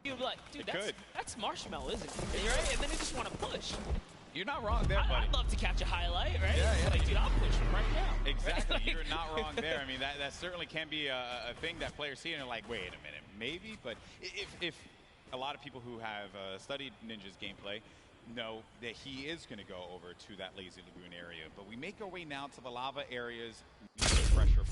You'd be like, dude, that's Marshmallow, isn't it? Right? And then you just want to push. You're not wrong there, buddy. I'd love to catch a highlight, right? Yeah, yeah. Like, dude, I'll push him right now. Exactly. You're not wrong there. I mean, that certainly can be a thing that players see and are like, wait a minute, maybe? But if a lot of people who have studied Ninja's gameplay know that he is going to go over to that Lazy Lagoon area. But we make our way now to the lava areas. Pressure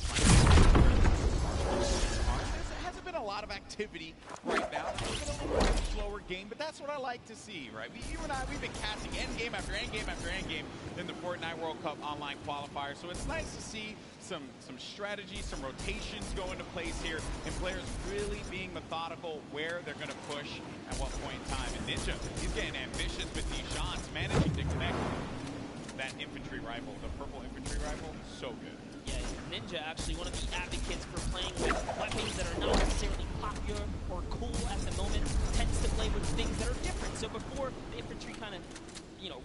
there hasn't been a lot of activity right now. It's been a little bit slower game, but that's what I like to see, right? You and I, we've been casting endgame after endgame after endgame in the Fortnite World Cup online qualifier. So it's nice to see some strategy, some rotations go into place here, and players really being methodical where they're going to push at what point in time. And Ninja, he's getting ambitious with these shots, managing to connect that infantry rifle, the purple infantry rifle, so good. Yeah, Ninja actually one of the advocates for playing with weapons that are not necessarily popular or cool at the moment, tends to play with things that are different. So before the infantry kind of,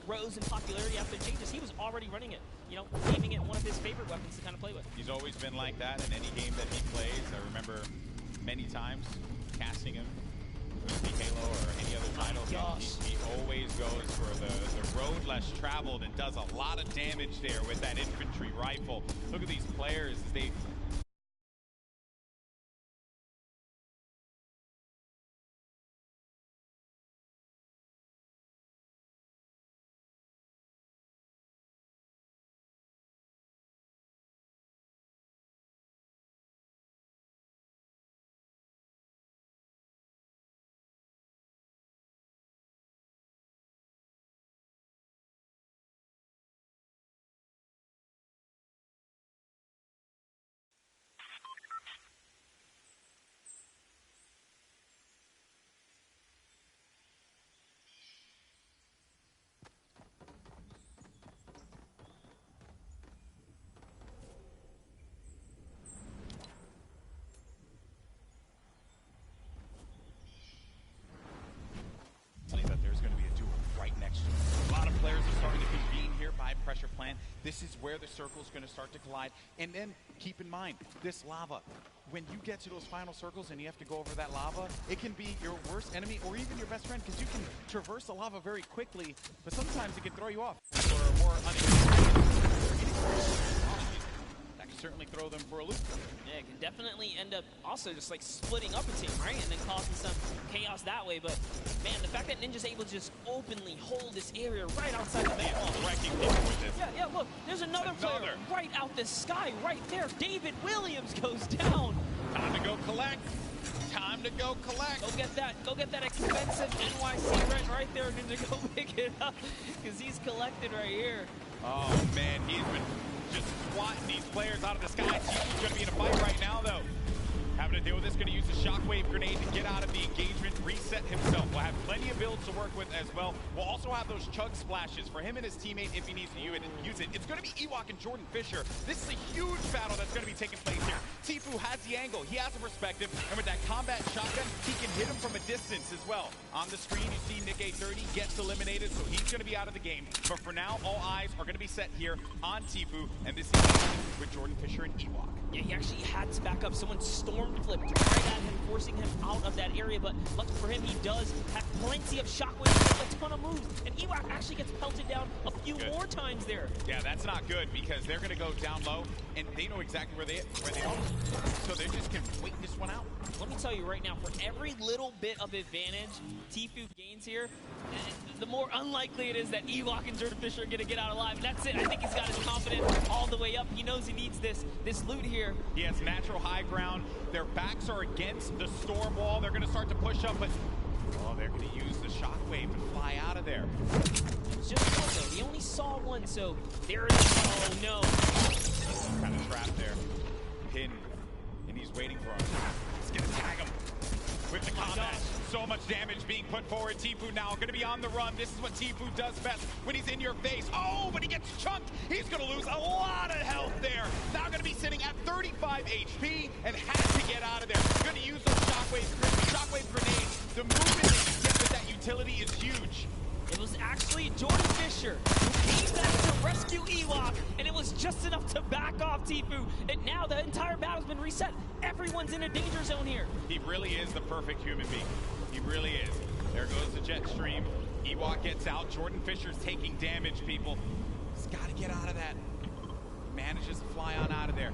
rose in popularity after changes, he was already running it, naming it one of his favorite weapons to kind of play with. He's always been like that in any game that he plays. I remember many times casting him with the Halo or any other title. He always goes for the road less traveled and does a lot of damage there with that infantry rifle. Look at these players as they pressure plan. This is where the circle's going to start to collide. And then keep in mind, this lava, when you get to those final circles and you have to go over that lava, it can be your worst enemy or even your best friend because you can traverse the lava very quickly, but sometimes it can throw you off or more that can certainly throw them for a loop. Yeah, it can definitely end up also just like splitting up a team, right? And then causing some chaos that way. But man, the fact that Ninja's able to just openly hold this area right outside the map. Wrecking people with this. Yeah, look, there's another player right out the sky, right there. David Williams goes down. Time to go collect. Time to go collect. Go get that expensive NYC rent right there, Ninja. Go pick it up, because he's collected right here. Oh man, he's been just swatting these players out of the sky. He's going to be in a fight right now, though. Having to deal with this, going to use the shockwave grenade to get out of the engagement, reset himself. We'll have plenty of builds to work with as well. We'll also have those chug splashes for him and his teammate if he needs to use it. It's going to be Ewok and Jordan Fisher. This is a huge battle that's going to be taking place here. Tfue has the angle, he has the perspective, and with that combat shotgun, he can hit him from a distance as well. On the screen, you see Nick 830 gets eliminated, so he's going to be out of the game. But for now, all eyes are going to be set here on Tfue, and this is with Jordan Fisher and Ewok. Yeah, he actually had to back up. Someone storm flipped right at him, forcing him out of that area. But lucky for him, he does have plenty of shockwaves, a ton of moves. And Ewok actually gets pelted down a few more times there. Yeah, that's not good because they're going to go down low, and they know exactly where they are. So they just can wait this one out. Let me tell you right now, for every little bit of advantage Tfue gains here, the more unlikely it is that Ewok and Jordan Fisher are going to get out alive. And that's it. I think he's got his confidence all the way up. He knows he needs this loot here. He has natural high ground. Their backs are against the storm wall. They're going to start to push up, but they're going to use the shockwave to fly out of there. It was just one, though. He only saw one, so there it is. Oh, no. Kind of trapped there. Pinned, and he's waiting for him. He's going to tag him with the combat. So much damage being put forward. Tfue now going to be on the run. This is what Tfue does best when he's in your face. Oh, but he gets chunked. He's going to lose a lot of health there. Now going to be sitting at 35 HP and has to get out of there. Going to use those shockwave grenades. The movement that gets with that utility is huge. It was actually Jordan Fisher who came back to rescue Ewok, and it was just enough to back off Tfue. And now the entire battle's been reset. Everyone's in a danger zone here. He really is the perfect human being. He really is. There goes the jet stream. Ewok gets out. Jordan Fisher's taking damage, people. He's got to get out of that. Manages to fly on out of there.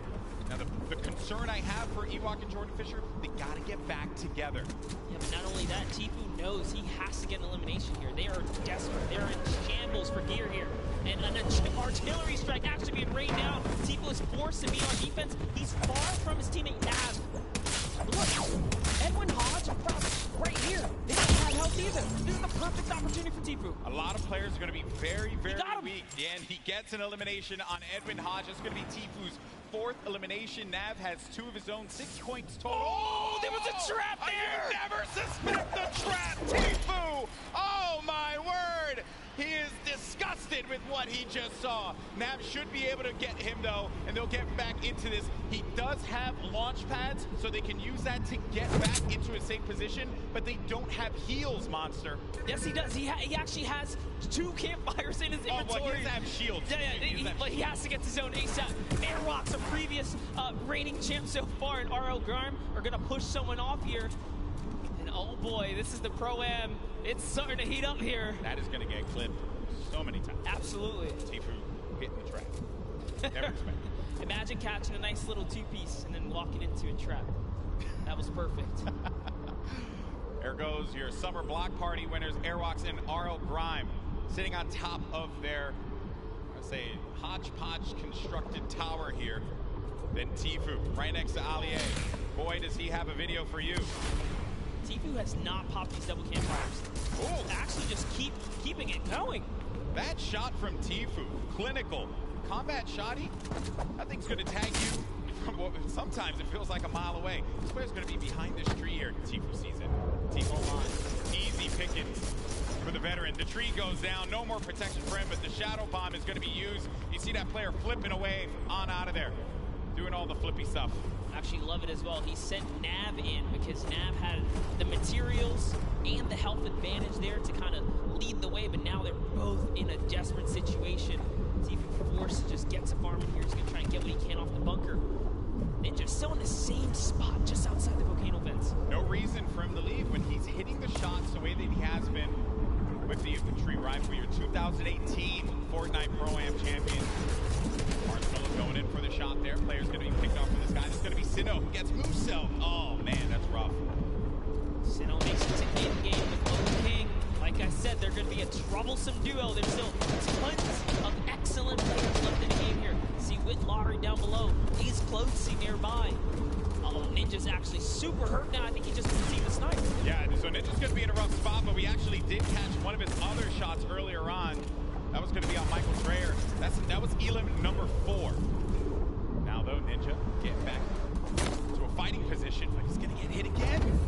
Now, the concern I have for Ewok and Jordan Fisher, they got to get back together. Yeah, but not only that, Tfue knows he has to get an elimination here. They are desperate. They're in shambles for gear here. And an artillery strike actually being rained down. Tfue is forced to be on defense. He's far from his teammate Nav. Look, Edwin Hodge right here. They don't have health either. This is the perfect opportunity for Tfue. A lot of players are going to be very, very weak. And he gets an elimination on Edwin Hodge. It's going to be Tfue's 4th elimination. Nav has 2 of his own, 6 points total. Oh, there was a trap there! You never suspect the trap, Tfue! Oh my word! He is disgusted with what he just saw. Nav should be able to get him though, and they'll get back into this. He does have launch pads, so they can use that to get back into a safe position, but they don't have heals, Monster. Yes, he does. He actually has 2 campfires in his inventory. Oh, well, he doesn't have shields. Yeah, but he has to get to zone ASAP. Airwalks, a previous reigning champ so far, and RL Grime are going to push someone off here. And oh boy, this is the Pro-Am. It's starting to heat up here. That is going to get clipped so many times. Absolutely. Tfue hitting the trap. Never expected. Imagine catching a nice little 2-piece and then walking into a trap. That was perfect. There goes your summer block party winners, Airwalks and RL Grime, sitting on top of their, let's say, hodgepodge constructed tower here. Then Tfue right next to Allier. Boy, does he have a video for you. Tfue has not popped these double campfires. Oh, actually just keeping it going. That shot from Tfue, clinical. Combat shotty, that thing's going to tag you from what sometimes it feels like a mile away. This player's going to be behind this tree here in Tfue season. Tfue on. Easy pickings for the veteran. The tree goes down, no more protection for him, but the shadow bomb is going to be used. You see that player flipping away on out of there, doing all the flippy stuff. Actually love it as well. He sent Nav in because Nav had the materials and the health advantage there to kind of lead the way, but now they're both in a desperate situation. Tfue forced to just get to farm in here. He's going to try and get what he can off the bunker. Ninja's still in the same spot just outside the volcano vents. No reason for him to leave when he's hitting the shots the way that he has been with the infantry rifle. Your 2018 Fortnite Pro-Am champion. Marshmallow going in for the shot there. Player's going to be picked off for this guy. This is going to be Sinnoh who gets Musel. Oh, man, that's rough. Sinnoh makes it to in-game with Old King. Like I said, they're going to be a troublesome duo. There's still tons of excellent players left in the game here. See Whit Lottery down below. He's close nearby. Oh, Ninja's actually super hurt now. I think he just received a snipe. Yeah, so Ninja's going to be in a rough spot, but we actually did catch one of his other shots earlier on. That was going to be on Michael Dreyer. That was Elim number 4. Now, though, Ninja getting back to a fighting position, but he's going to get hit again.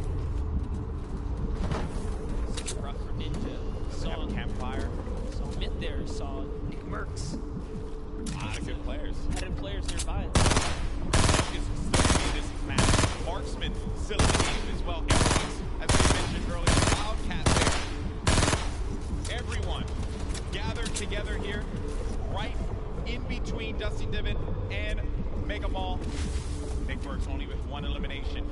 Super rough for Ninja. Saw a campfire. Saw Myth there. Saw Nick Merckx. A lot of good players. Headed players nearby. Is still in this match. Marksman still in the game as well. As we mentioned earlier, Wildcat there. Everyone gathered together here, right in between Dusty Divot and Mega Mall. Nick Merckx only with 1 elimination.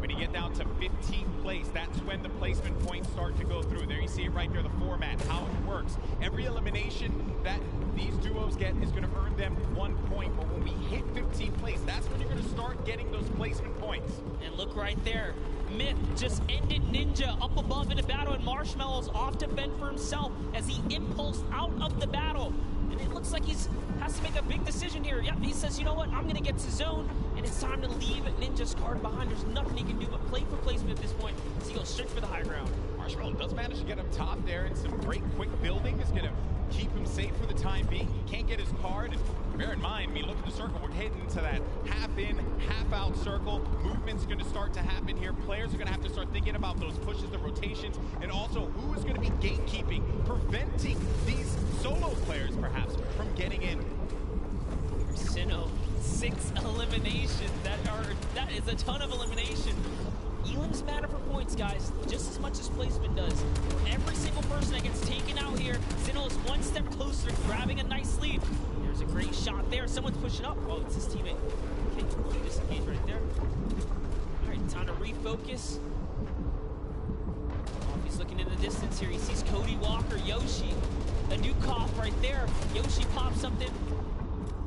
When you get down to 15th place, that's when the placement points start to go through. There you see it right there, the format, how it works. Every elimination that these duos get is going to earn them 1 point. But when we hit 15th place, that's when you're going to start getting those placement points. And look right there. Myth just ended Ninja up above in a battle, and Marshmallow's off to fend for himself as he impulsed out of the battle. And it looks like has to make a big decision here. Yep, he says, you know what, I'm going to get to zone, and it's time to leave Ninja's card behind. There's nothing he can do but play for placement at this point, so he goes straight for the high ground. Marshmallow does manage to get up top there, and some great quick building is going to keep him safe for the time being. He can't get his card, and bear in mind, when you look at the circle, we're heading into that half in, half out circle. Movement's going to start to happen here. Players are going to have to start thinking about those pushes, the rotations, and also who is going to be gatekeeping, preventing these solo players, perhaps, from getting in. Sinnoh, 6 eliminations. That is a ton of elimination. Elim's matter for points, guys, just as much as placement does. For every single person that gets taken out here, Sinnoh is 1 step closer to grabbing a nice lead. There's a great shot there. Someone's pushing up. Oh, it's his teammate. Okay, disengage right there. All right, time to refocus. He's looking in the distance here. He sees Cody Walker, Yoshi. A new cough right there. Yoshi pops something.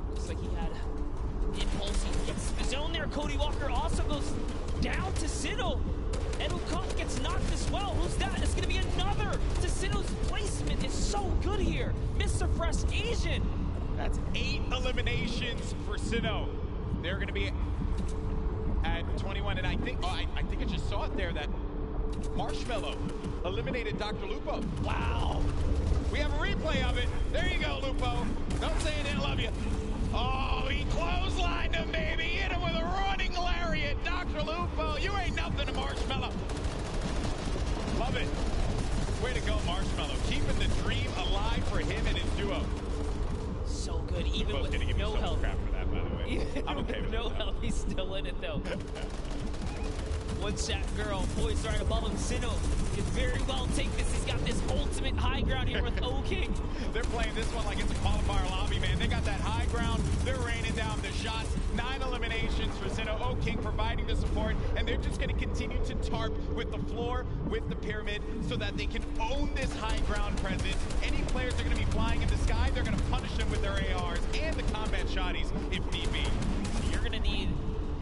Looks like he had impulse. He gets the zone there. Cody Walker also goes down to Sinnoh. And Wukong gets knocked as well. Who's that? It's going to be another. Sinnoh's placement is so good here. Mr. Fresh Asian. That's 8 eliminations for Sinnoh. They're going to be at 21. And I think I just saw it there that Marshmello eliminated Dr. Lupo. Wow. We have a replay of it. There you go, Lupo. Don't say I didn't love you. Oh, he clotheslined him, baby. Hit him with a running lariat. Dr. Lupo, you ain't nothing to Marshmello. Love it. Way to go, Marshmello. Keeping the dream alive for him and his duo. So good, even with give no me so help. Crap for that, by the way. I'm okay with no that. help, he's still in it though. One shot girl poised right above him. Sinnoh can very well take this. He's got this ultimate high ground here with O-King. They're playing this one like it's a qualifier lobby, man. They got that high ground. They're raining down the shots. 9 eliminations for Sinnoh. O-King providing the support, and they're just going to continue to tarp with the floor, with the pyramid, so that they can own this high ground presence. Any players that are going to be flying in the sky, they're going to punish them with their ARs and the combat shotties if need be. You're going to need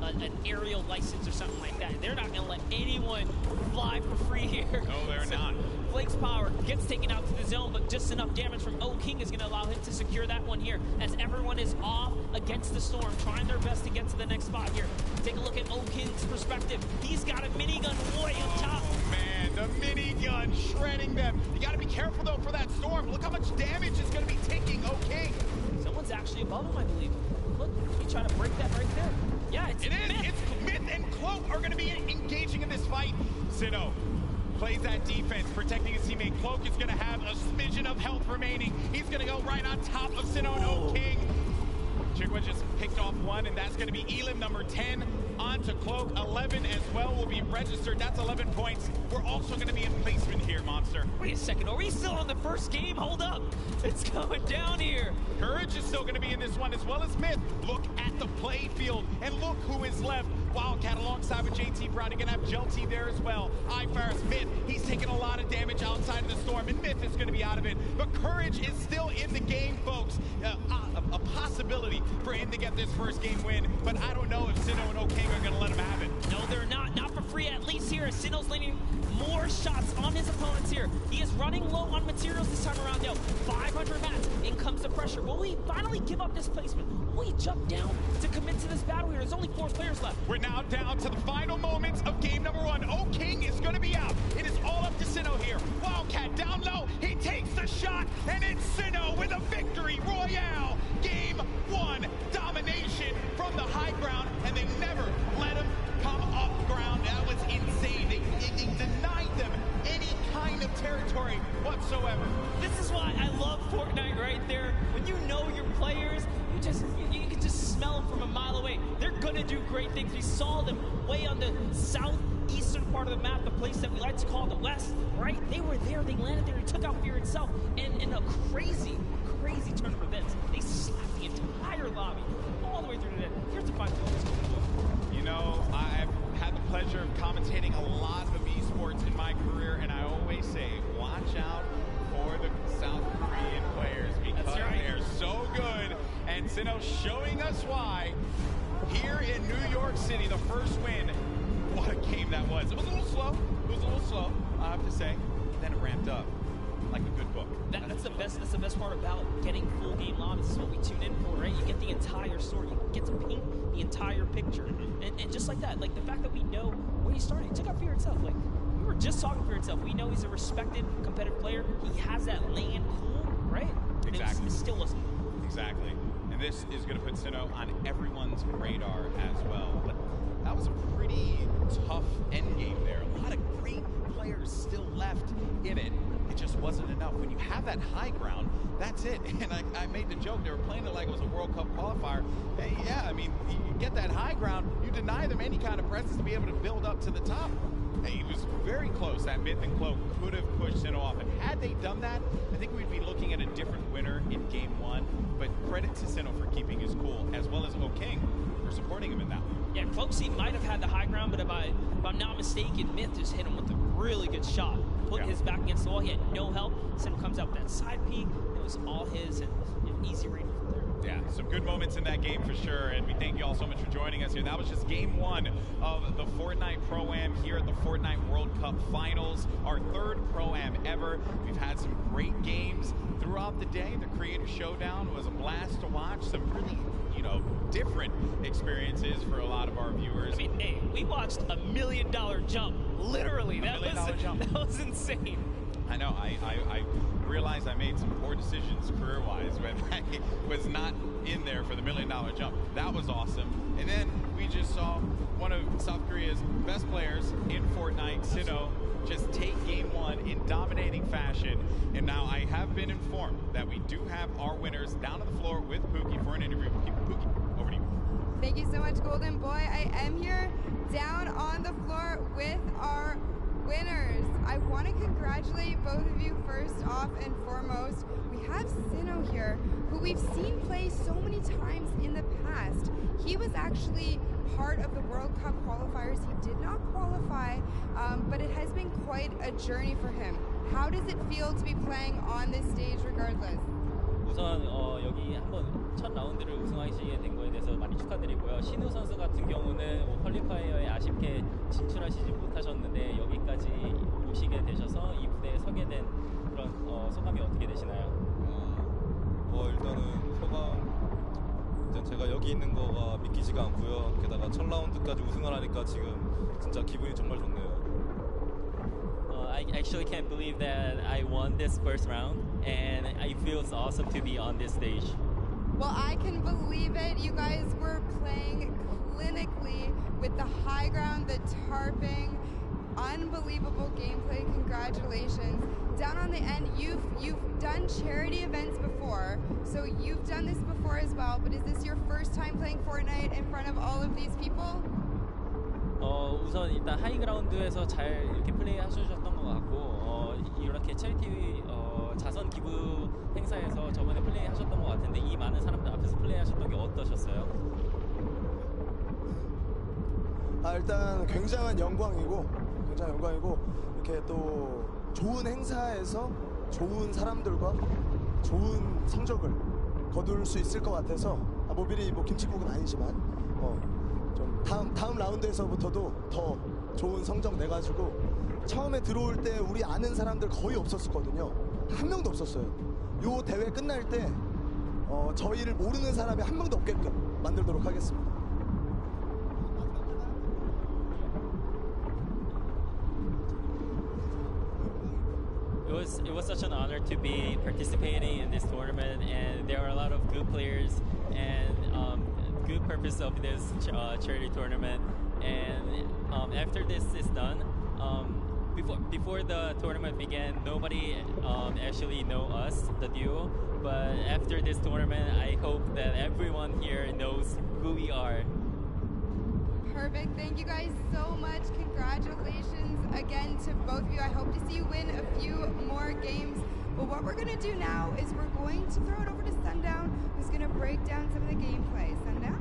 an aerial license or something like that. They're not going to let anyone fly for free here. No, they're not. Flake's power gets taken out to the zone, but just enough damage from O-King is going to allow him to secure that one here, as everyone is off against the storm, trying their best to get to the next spot here. Take a look at O-King's perspective. He's got a minigun way up top. Oh, man, the minigun shredding them. You got to be careful, though, for that storm. Look how much damage is going to be taking O-King. Someone's actually above him, I believe. Look, he tried to break that right there. Yeah, it is. Myth. It's Myth and Cloak are going to be engaging in this fight. Sinnoh plays that defense, protecting his teammate. Cloak is going to have a smidgen of health remaining. He's going to go right on top of Sinnoh and O-King. Chigwa just picked off one, and that's going to be Elim number 10 onto Cloak. 11 as well will be registered. That's 11 points. We're also going to be in placement here, Monster. Wait a second, are we still in the first game? Hold up. It's going down here. Courage is still going to be in this one, as well as Myth. Look at the play field, and look who is left. Wildcat alongside with JT Brown. You're going to have Jelty there as well. iFaris, Myth, he's taking a lot of damage outside of the storm, and Myth is going to be out of it. But Courage is still in the game, folks. A possibility for him to get this first game win, but I don't know if Sinnoh and O-King are going to let him have it. No, they're not. Not for free, at least here. Sinnoh's landing more shots on his opponents here. He is running low on materials this time around, though. 500 mats. In comes the pressure. Will he finally give up this placement? Will he jump down to commit to this battle here? There's only 4 players left. We're now down to the final moments of game number 1. O-King is going to be out. It is all up to Sinnoh here. Wildcat down low. He takes the shot, and it's Sinnoh with a victory royale. Game 1 domination from the high ground, and they never let him come off ground. That was insane. They denied them any kind of territory whatsoever. This is why I love Fortnite right there. When you know your players, you can just smell them from a mile away. They're gonna do great things. We saw them way on the southeastern part of the map, the place that we like to call the West, right? They were there, they landed there, they took out Fear itself, and in a crazy turn of events, they slapped the entire lobby all the way through to the end. Here's the final moments. You know, I've had the pleasure of commentating a lot of esports in my career, and I always say, watch out for the South Korean players, because they're so good, and Sinnoh showing us why. Here in New York City, the first win. What a game that was. It was a little slow, I have to say. Then it ramped up like a good book. That's the best part about getting full game lobbies. This is what we tune in for, right? You get the entire story. You get to paint the entire picture. And just like that, like the fact that we know where he started. He took out Fear itself. Like, we were just talking Fear itself. We know he's a respected competitive player. He has that lane cool, right? Exactly. It still wasn't. Exactly. And this is going to put Sinnoh on everyone's radar as well. But that was a pretty tough end game there. A lot of great players still left in it. It just wasn't enough. When you have that high ground, that's it. And I made the joke, they were playing it like it was a World Cup qualifier. Hey, yeah, I mean, you get that high ground, you deny them any kind of presence to be able to build up to the top. Hey, it was very close. That Myth and Cloak could have pushed Sinnoh off. And had they done that, I think we'd be looking at a different winner in game 1. But credit to Sinnoh for keeping his cool, as well as O-King for supporting him in that one. Yeah, Cloaksy might have had the high ground, but if I'm not mistaken, mistaken, Myth just hit him with a really good shot. Put his back against the wall. He had no help. Sino comes out with that side peek. It was all his, and easy rating from there. Yeah, some good moments in that game for sure, and we thank you all so much for joining us here. That was just game one of the Fortnite Pro-Am here at the Fortnite World Cup Finals, our third Pro-Am ever. We've had some great games throughout the day. The Creator Showdown was a blast to watch. Some really, different experiences for a lot of our viewers. I mean, hey, we watched a $1 million jump, literally. $1 million jump. That was insane. I know. I realized I made some poor decisions career-wise when I was not in there for the $1 million jump. That was awesome. And then we just saw one of South Korea's best players in Fortnite, Sino, just take game one in dominating fashion. And now I have been informed that we do have our winners down on the floor with Pookie for an interview. Pookie, over to you. Thank you so much, Golden Boy. I am here down on the floor with our winners. I want to congratulate both of you first off and foremost. We have Sino here, who we've seen play so many times in the past. He was actually part of the World Cup qualifiers. He did not qualify, but it has been quite a journey for him. How does it feel to be playing on this stage regardless? 우선 여기 한번 첫 라운드를 우승하시게 된 거에 대해서 많이 축하드리고요. 신우 선수 같은 경우는 퀄리파이어에 아쉽게 진출하시지 못하셨는데 여기까지 오시게 되셔서 이 무대에 서게 된 그런 소감이 어떻게 되시나요? 일단은 소감, 일단 제가 여기 있는 거가 믿기지가 않고요. 게다가 첫 라운드까지 우승을 하니까 지금 진짜 기분이 정말 좋네요. I actually can't believe that I won this first round, and it feels awesome to be on this stage. Well, I can believe it. You guys were playing clinically with the high ground, the tarping, unbelievable gameplay. Congratulations. Down on the end, you've done charity events before, so you've done this before as well, but is this your first time playing Fortnite in front of all of these people? 우선 일단 하이그라운드에서 잘 이렇게 플레이 하셨던 것 같고 이렇게 체리티 자선 기부 행사에서 저번에 플레이 하셨던 것 같은데 이 많은 사람들 앞에서 플레이 하셨던 게 어떠셨어요? 일단 굉장한 영광이고 이렇게 또 좋은 행사에서 좋은 사람들과 좋은 성적을 거둘 수 있을 것 같아서 모빌이 김치국은 아니지만 좀 다음 라운드에서부터도 더 좋은 성적 내가지고 처음에 들어올 때 우리 아는 사람들 거의 없었거든요. 한 명도 없었어요. 요 대회 끝날 때 저희를 모르는 사람이 한 명도 없게끔 만들도록 하겠습니다. It was such an honor to be participating in this tournament, and there are a lot of good players and good purpose of this charity tournament. And after this is done, before the tournament began, nobody actually know us, the duo. But after this tournament, I hope that everyone here knows who we are. Perfect. Thank you guys so much. Congratulations again to both of you. I hope to see you win a few more games. But what we're going to do now is we're going to throw it over to Sundown, who's going to break down some of the gameplay. Sundown?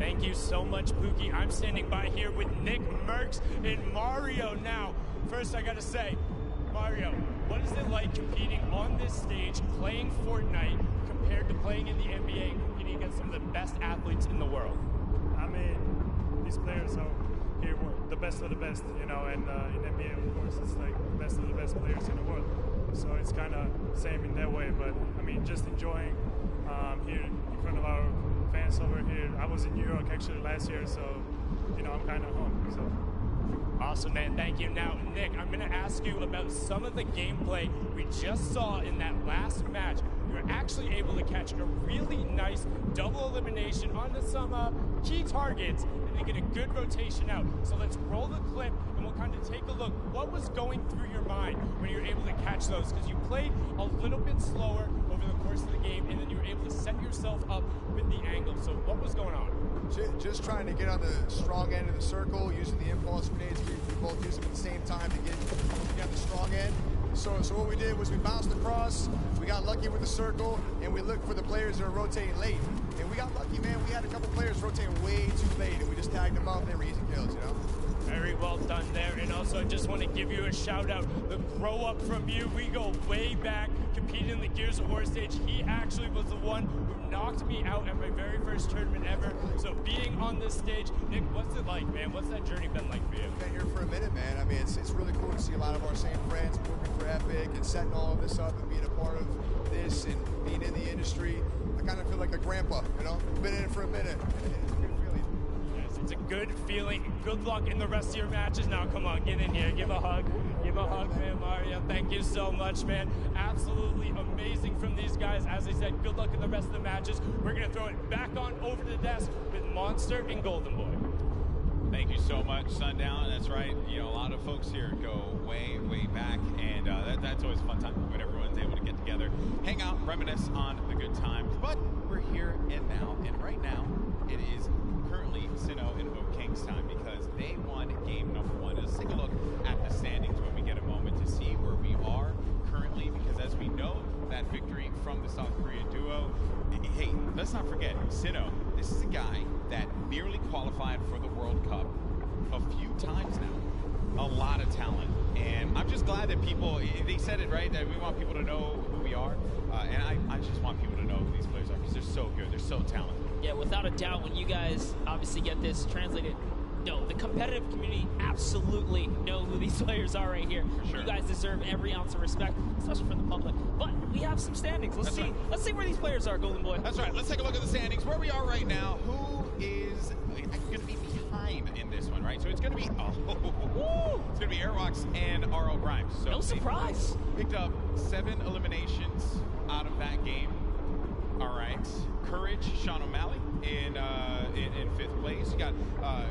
Thank you so much, Pookie. I'm standing by here with Nick Merckx and Mario now. First, I got to say, Mario, what is it like competing on this stage, playing Fortnite, compared to playing in the NBA and competing against some of the best athletes in the world? I mean, these players are here the best of the best, and in NBA, of course, it's like the best of the best players in the world. So it's kind of same in that way, but I mean, just enjoying here in front of our fans over here. I was in New York actually last year, so I'm kind of home. So. Awesome, man. Thank you. Now, Nick, I'm going to ask you about some of the gameplay we just saw in that last match. You were actually able to catch a really nice double elimination onto some key targets and then get a good rotation out. So let's roll the clip and we'll kind of take a look. What was going through your mind when you were able to catch those? Because you played a little bit slower over the course of the game and then you were able to set yourself up with the angle. So what was going on? Just trying to get on the strong end of the circle, using the impulse grenades. We both used them at the same time to get on the strong end. So what we did was we bounced across, we got lucky with the circle, and we looked for the players that are rotating late. And we got lucky, man. We had a couple players rotating way too late, and we just tagged them up, and they were easy kills, Very well done there. And also, I just want to give you a shout out. The grow up from you, we go way back, competing in the Gears of War stage. He actually was the one who knocked me out at my very first tournament ever. So being on this stage, Nick, what's it like, man? What's that journey been like for you? Been here for a minute, man. I mean, it's really cool to see a lot of our same friends working for Epic and setting all of this up and being a part of this and being in the industry. I kind of feel like a grandpa, you know? Been in it for a minute. It's a good feeling. Yes, it's a good feeling. Good luck in the rest of your matches. Now, come on, get in here. Give a hug. Give a hug, man, Mario. Thank you so much, man. Absolutely amazing from these guys. As I said, good luck in the rest of the matches. We're going to throw it back on over to the desk with Monster and Golden Boy. Thank you so much, Sundown. That's right. You know, a lot of folks here go way, way back, and that's always a fun time when everyone's able to get together, hang out, reminisce on the good times. But we're here and now, and right now, it is currently Sinnoh and King's time because they won game number 1. Let's take a look at the standings when we get a moment to see where we are currently, because as we know, that victory from the South Korean duo. Hey, let's not forget, Sinnoh, this is a guy that nearly qualified for the World Cup a few times now. A lot of talent. And I'm just glad that people, they said it right, that we want people to know who we are. And I just want people to know who these players are because they're so good. They're so talented. Yeah, without a doubt, when you guys obviously get this translated, no, the competitive community absolutely know who these players are right here. Sure. You guys deserve every ounce of respect, especially from the public. But we have some standings. Let's see. Right. Let's see where these players are, Golden Boy. That's right. Let's take a look at the standings. Where we are right now. Who is going to be behind in this one, right? So it's going to be it's going to be Airwalks and RL Grimes. So no surprise. Picked up 7 eliminations out of that game. All right. Courage, Sean O'Malley in 5th place. You got,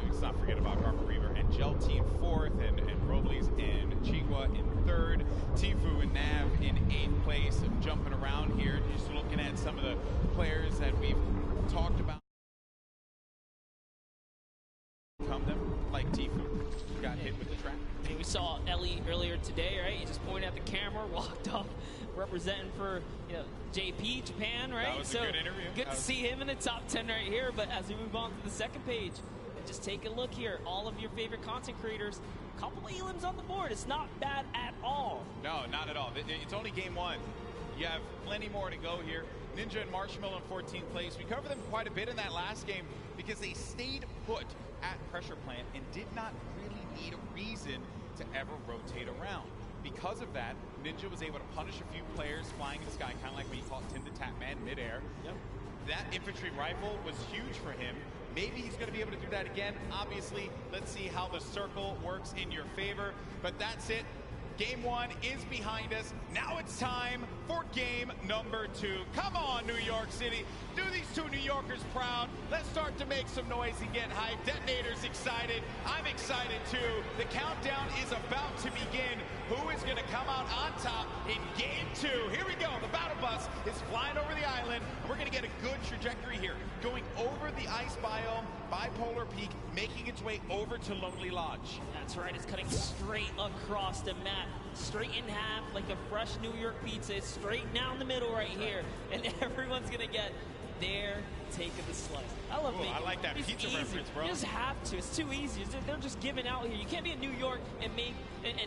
let's not forget about Garber Reaver and Gel Team 4th, and Robles and Chigua in 3rd. Tifu and Nav in 8th place. I'm jumping around here, just looking at some of the players that we've talked about. Them, like Tifu, got hit with the trap. I mean, we saw Ellie earlier today, right? He just pointed at the camera, walked off, representing for JP, Japan, right? That was a good interview. Good to see him in the top 10 right here. But as we move on to the second page, just take a look here. All of your favorite content creators, a couple of elims on the board. It's not bad at all. No, not at all. It's only game 1. You have plenty more to go here. Ninja and Marshmallow in 14th place. We covered them quite a bit in that last game because they stayed put at Pressure Plant and did not really need a reason to ever rotate around. Because of that, Ninja was able to punish a few players flying in the sky, kind of like when you call it Tim the Tap Man midair. Yep. That infantry rifle was huge for him. Maybe he's going to be able to do that again. Obviously, let's see how the circle works in your favor. But that's it. Game 1 is behind us. Now it's time for game number 2. Come on, New York City. Do these 2 New Yorkers proud. Let's start to make some noise and get hyped. Detonator's excited. I'm excited too. The countdown is about to begin. Who is going to come out on top in game 2? Here we go. The battle bus is flying over the island. We're going to get a good trajectory here. Going over the ice biome, Bipolar Peak, making its way over to Lonely Lodge. That's right. It's cutting straight across the map. Straight in half, like a fresh New York pizza. It's straight down the middle right here. And everyone's going to get their take of the slice. I love it. I like that pizza reference, bro. You just have to. It's too easy. They're just giving out here. You can't be in New York and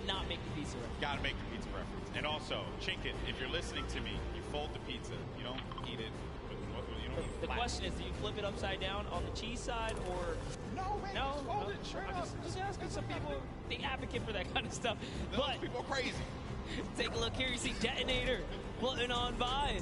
not make the pizza reference. Gotta make the pizza reference. And also, Chinkin, if you're listening to me, you fold the pizza. You don't eat it. The question is, do you flip it upside down on the cheese side or... No, man, no, just fold it straight up. Just asking. Some people, they advocate for that kind of stuff. Those people are crazy. Take a look here. You see Detonator floating on by.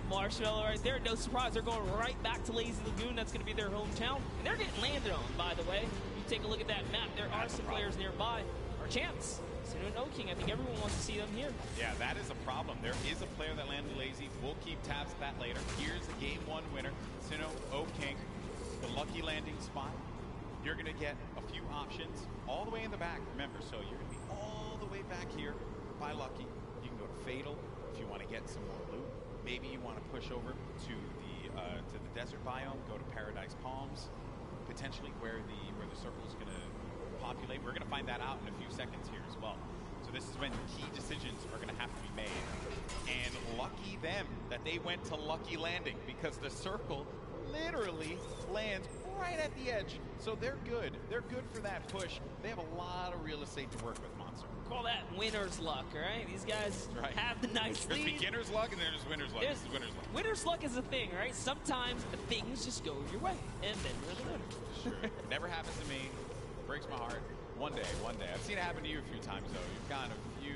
Marshmallow right there. No surprise. They're going right back to Lazy Lagoon. That's going to be their hometown. And they're getting landed on, by the way. You take a look at that map. There are some players nearby. Our chance. Sinnoh and Oking. I think everyone wants to see them here. Yeah, that is a problem. There is a player that landed lazy. We'll keep tabs of that later. Here's the game 1 winner. Sinnoh, Oking. The lucky landing spot. You're going to get a few options all the way in the back. Remember, so you're going to be all the way back here by Lucky. You can go to Fatal if you want to get some more loot. Maybe you want to push over to the desert biome, go to Paradise Palms, potentially where the circle is going to populate. We're going to find that out in a few seconds here as well. So this is when key decisions are going to have to be made. And lucky them that they went to Lucky Landing because the circle literally lands right at the edge. So they're good. They're good for that push. They have a lot of real estate to work with, Monster. Call that winner's luck, all right? These guys Right. have the nice There's lead. beginner's luck and then there's winner's luck. This is winner's luck. Winner's luck is a thing, right? Sometimes the things just go your way, and then you're the winner. Sure. Never happens to me. Breaks my heart. One day. I've seen it happen to you a few times, though. You've gotten a few...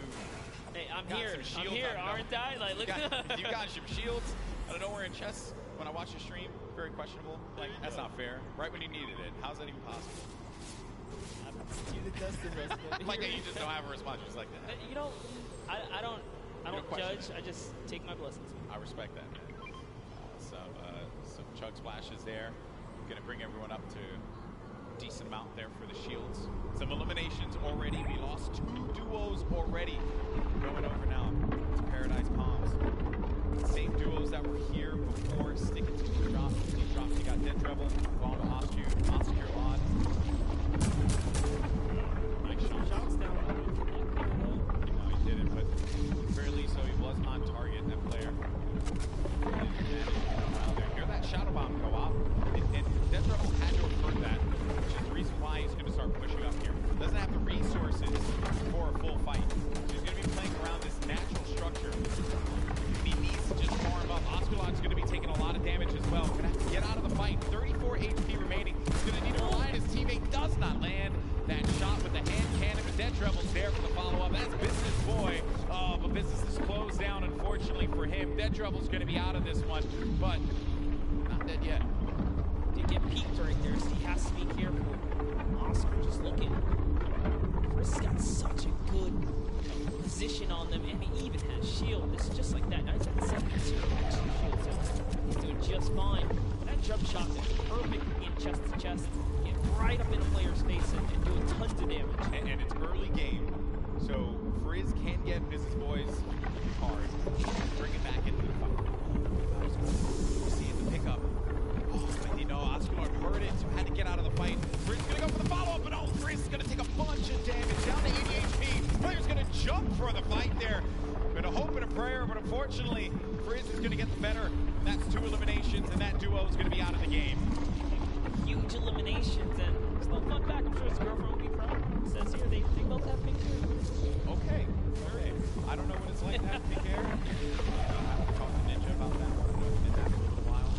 Hey, I'm got here. some I'm shields here, up, no? aren't I? Like, look at You've got some shields out of nowhere in chess. When I watch your stream, very questionable. Like, that's not fair. Right when you needed it. How's that even possible? You the test the rest of it. Like, you just don't have a response. Just like that. You know, I don't question judge. I just take my blessings. I respect that, man. Some chug splashes there. Going to bring everyone up to a decent amount there for the shields. Some eliminations already. We lost 2 duos already. Going over now to Paradise Palms. Same duos that were here before. Sticking to these drops. You got Dead Rebel, going to Oscar Lod. Nice shot. Shots down. No, he didn't, but fairly so he was on target, that player. Hear that Shadow Bomb go off, and Death Rebel had to have heard that, which is the reason why he's going to start pushing up here. Doesn't have the resources for a full fight. He's going to be playing around this natural structure. He needs to just farm up. Osculon's going to be taking a lot of damage as well. Going to have to get out of the fight. 34 HP remaining. He's going to need to rely on his teammate. Does not land that shot with the hand cannon, but Dead Rebel's there for the follow-up. That's Business Boy. Oh, but business is closed down, unfortunately, for him. Dead Rebel's going to be out of this one, but not dead yet. Did get peeked right there, so he has to be careful. Oscar just looking. Chris got such a good position on them, and he even has shield. This is just like that. Now he's at 72 shield, so he's doing just fine. That jump shot is perfect in chest to chest. Get right up in a player's face and doing tons of damage. And it's early game, so Frizz can get Business Boy's card, bring it back into the fight. See the pickup. Oh, but you know, Osculon heard it, so had to get out of the fight. Frizz is going to go for the follow-up, but oh, Frizz is going to take a bunch of damage, down to 80 HP. Player's going to jump for the fight there. Been a hope and a prayer, but unfortunately, Frizz is going to get the better. That's 2 eliminations, and that duo is going to be out of the game. Huge eliminations, and it's a little fun fact. I'm sure his girlfriend will be proud. It says here they both have pink hair. Okay, all right. I don't know what it's like to have pink hair. I have to talk to Ninja about that. I don't know if it did that for a little while.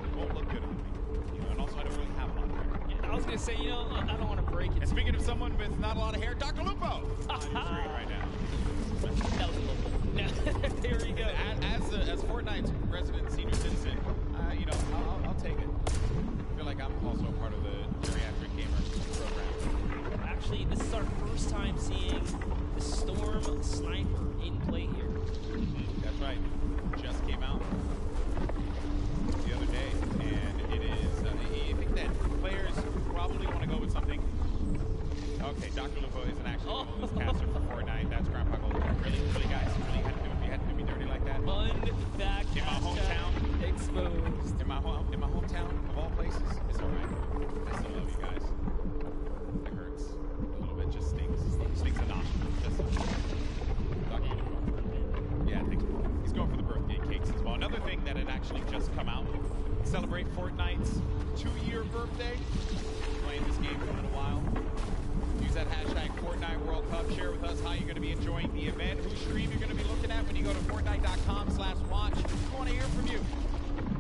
It won't look good on me. You know, and also I don't really have a lot of hair. Yeah, I was going to say, you know, I don't want to break it. And speaking of someone with not a lot of hair, Dr. Lupo on your screen right now. That was a little there we go. As Fortnite's resident senior citizen, you know, I'll take it. I feel like I'm also a part of the geriatric gamer program. Actually, this is our first time seeing the Storm Sniper in play here. That's right. Just came out the other day, and it is. I think that players probably want to go with something. Okay, Dr. Lupo isn't actually the one who's caster for Fortnite. That's Grandpa Gold. Really, guys? Really had to do me dirty like that? Back in my hometown. Exposed. In my hometown, of all places. It's all right. I still love you guys. It hurts a little bit. Just stings. Stings a nostril. Just Dr. Lupo. Yeah, thanks. He's going for the birthday cakes as well. Another thing that had actually just come out. Celebrate Fortnite's 2-year birthday. Playing this game for a little while. Use that hashtag Fortnite World Cup. Share with us how you're going to be enjoying the event, whose stream you're going to be looking at when you go to Fortnite.com/watch. We want to hear from you.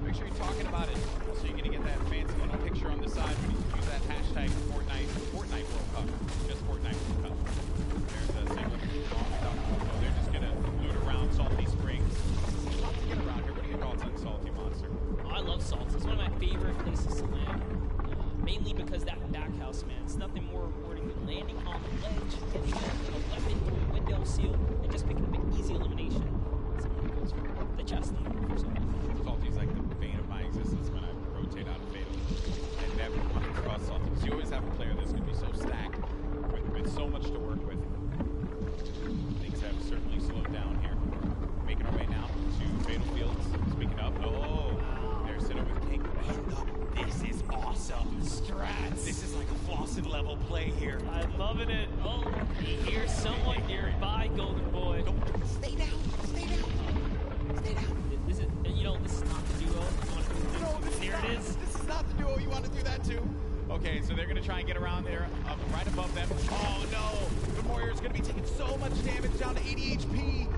Make sure you're talking about it so you're going to get that fancy little picture on the side when you use that hashtag Fortnite World Cup. Just Fortnite World Cup. There's a single. They're just going to loot around Salty Springs. There's lots to get around here. What are your thoughts on Salty, Monster? Oh, I love Salty. It's one of my favorite places to land. Mainly because that back house, man. It's nothing more rewarding than landing on the ledge, getting a weapon through a window seal, and just picking up an easy elimination. Somebody goes for the chest for something. Salty's like the bane of my existence when I rotate out of Fatal. I never come across Salty. You always have a player that's going to be so stacked with so much to work with. Things have certainly slowed down here. Making our way now to Fatal Fields. Speaking of, there's Sinnoh with King. This is awesome. Strats. This is like a Flossin level play here. I'm loving it. Oh, here's someone nearby, Golden Boy. Stay down. Stay down. Stay down. This is, you know, this is not the duo. No, this Here is it is. This is That's not the duo you want to do that to. Okay, so they're going to try and get around there, right above them. Oh, no. The Warrior's going to be taking so much damage, down to 80 HP.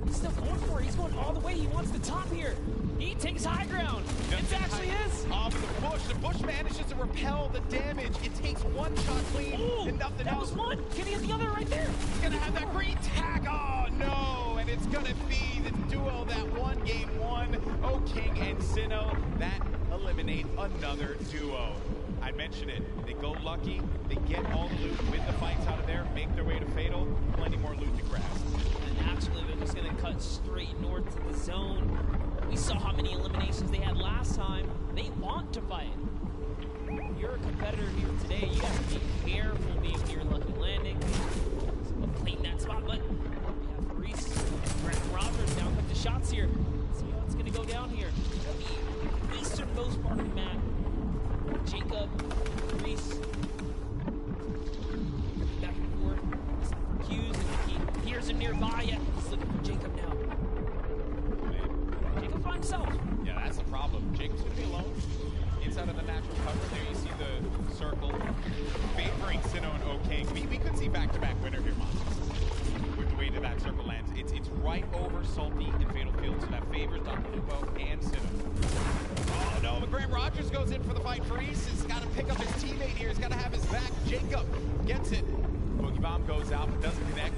He's still going for it. He's going all the way. He wants the top here. He takes high ground. It's actually his. Oh, but the Bush manages to repel the damage. It takes one shot clean and nothing that else. Was one. Can he get the other right there? He's going to have that green tag. Oh, no. And it's going to be the duo that won game one. King and Sinnoh. That eliminate another duo. I mentioned it. They go lucky. They get all the loot, win the fights out of there, make their way to Fatal. Plenty more loot to grab. And actually, they're just going to cut straight north to the zone. We saw how many eliminations they had last time. They want to fight. If you're a competitor here today, you have to be careful being near Lucky Landing. Clean that spot, but we have Reese, Grant Rogers now cut the shots here. Let's see how it's going to go down here. The easternmost part of the map. Jacob, Reese, back and forth. Looking for Q's, and he hears him nearby. Yeah, he's looking for Jacob now. Jacob by himself. Yeah, that's the problem. Jacob's going to be alone inside of the natural cover. There you see the circle favoring Sinnoh and King. We could see back-to-back winner here, Monsters, with the way that circle lands. It's right over Salty and Fatal Field, so that favors Dr. Lupo and Sinnoh. Oh no, but Grant Rogers goes in for the fight for Reese. He's got to pick up his teammate here. He's got to have his back. Jacob gets it. Boogie Bomb goes out, but doesn't connect.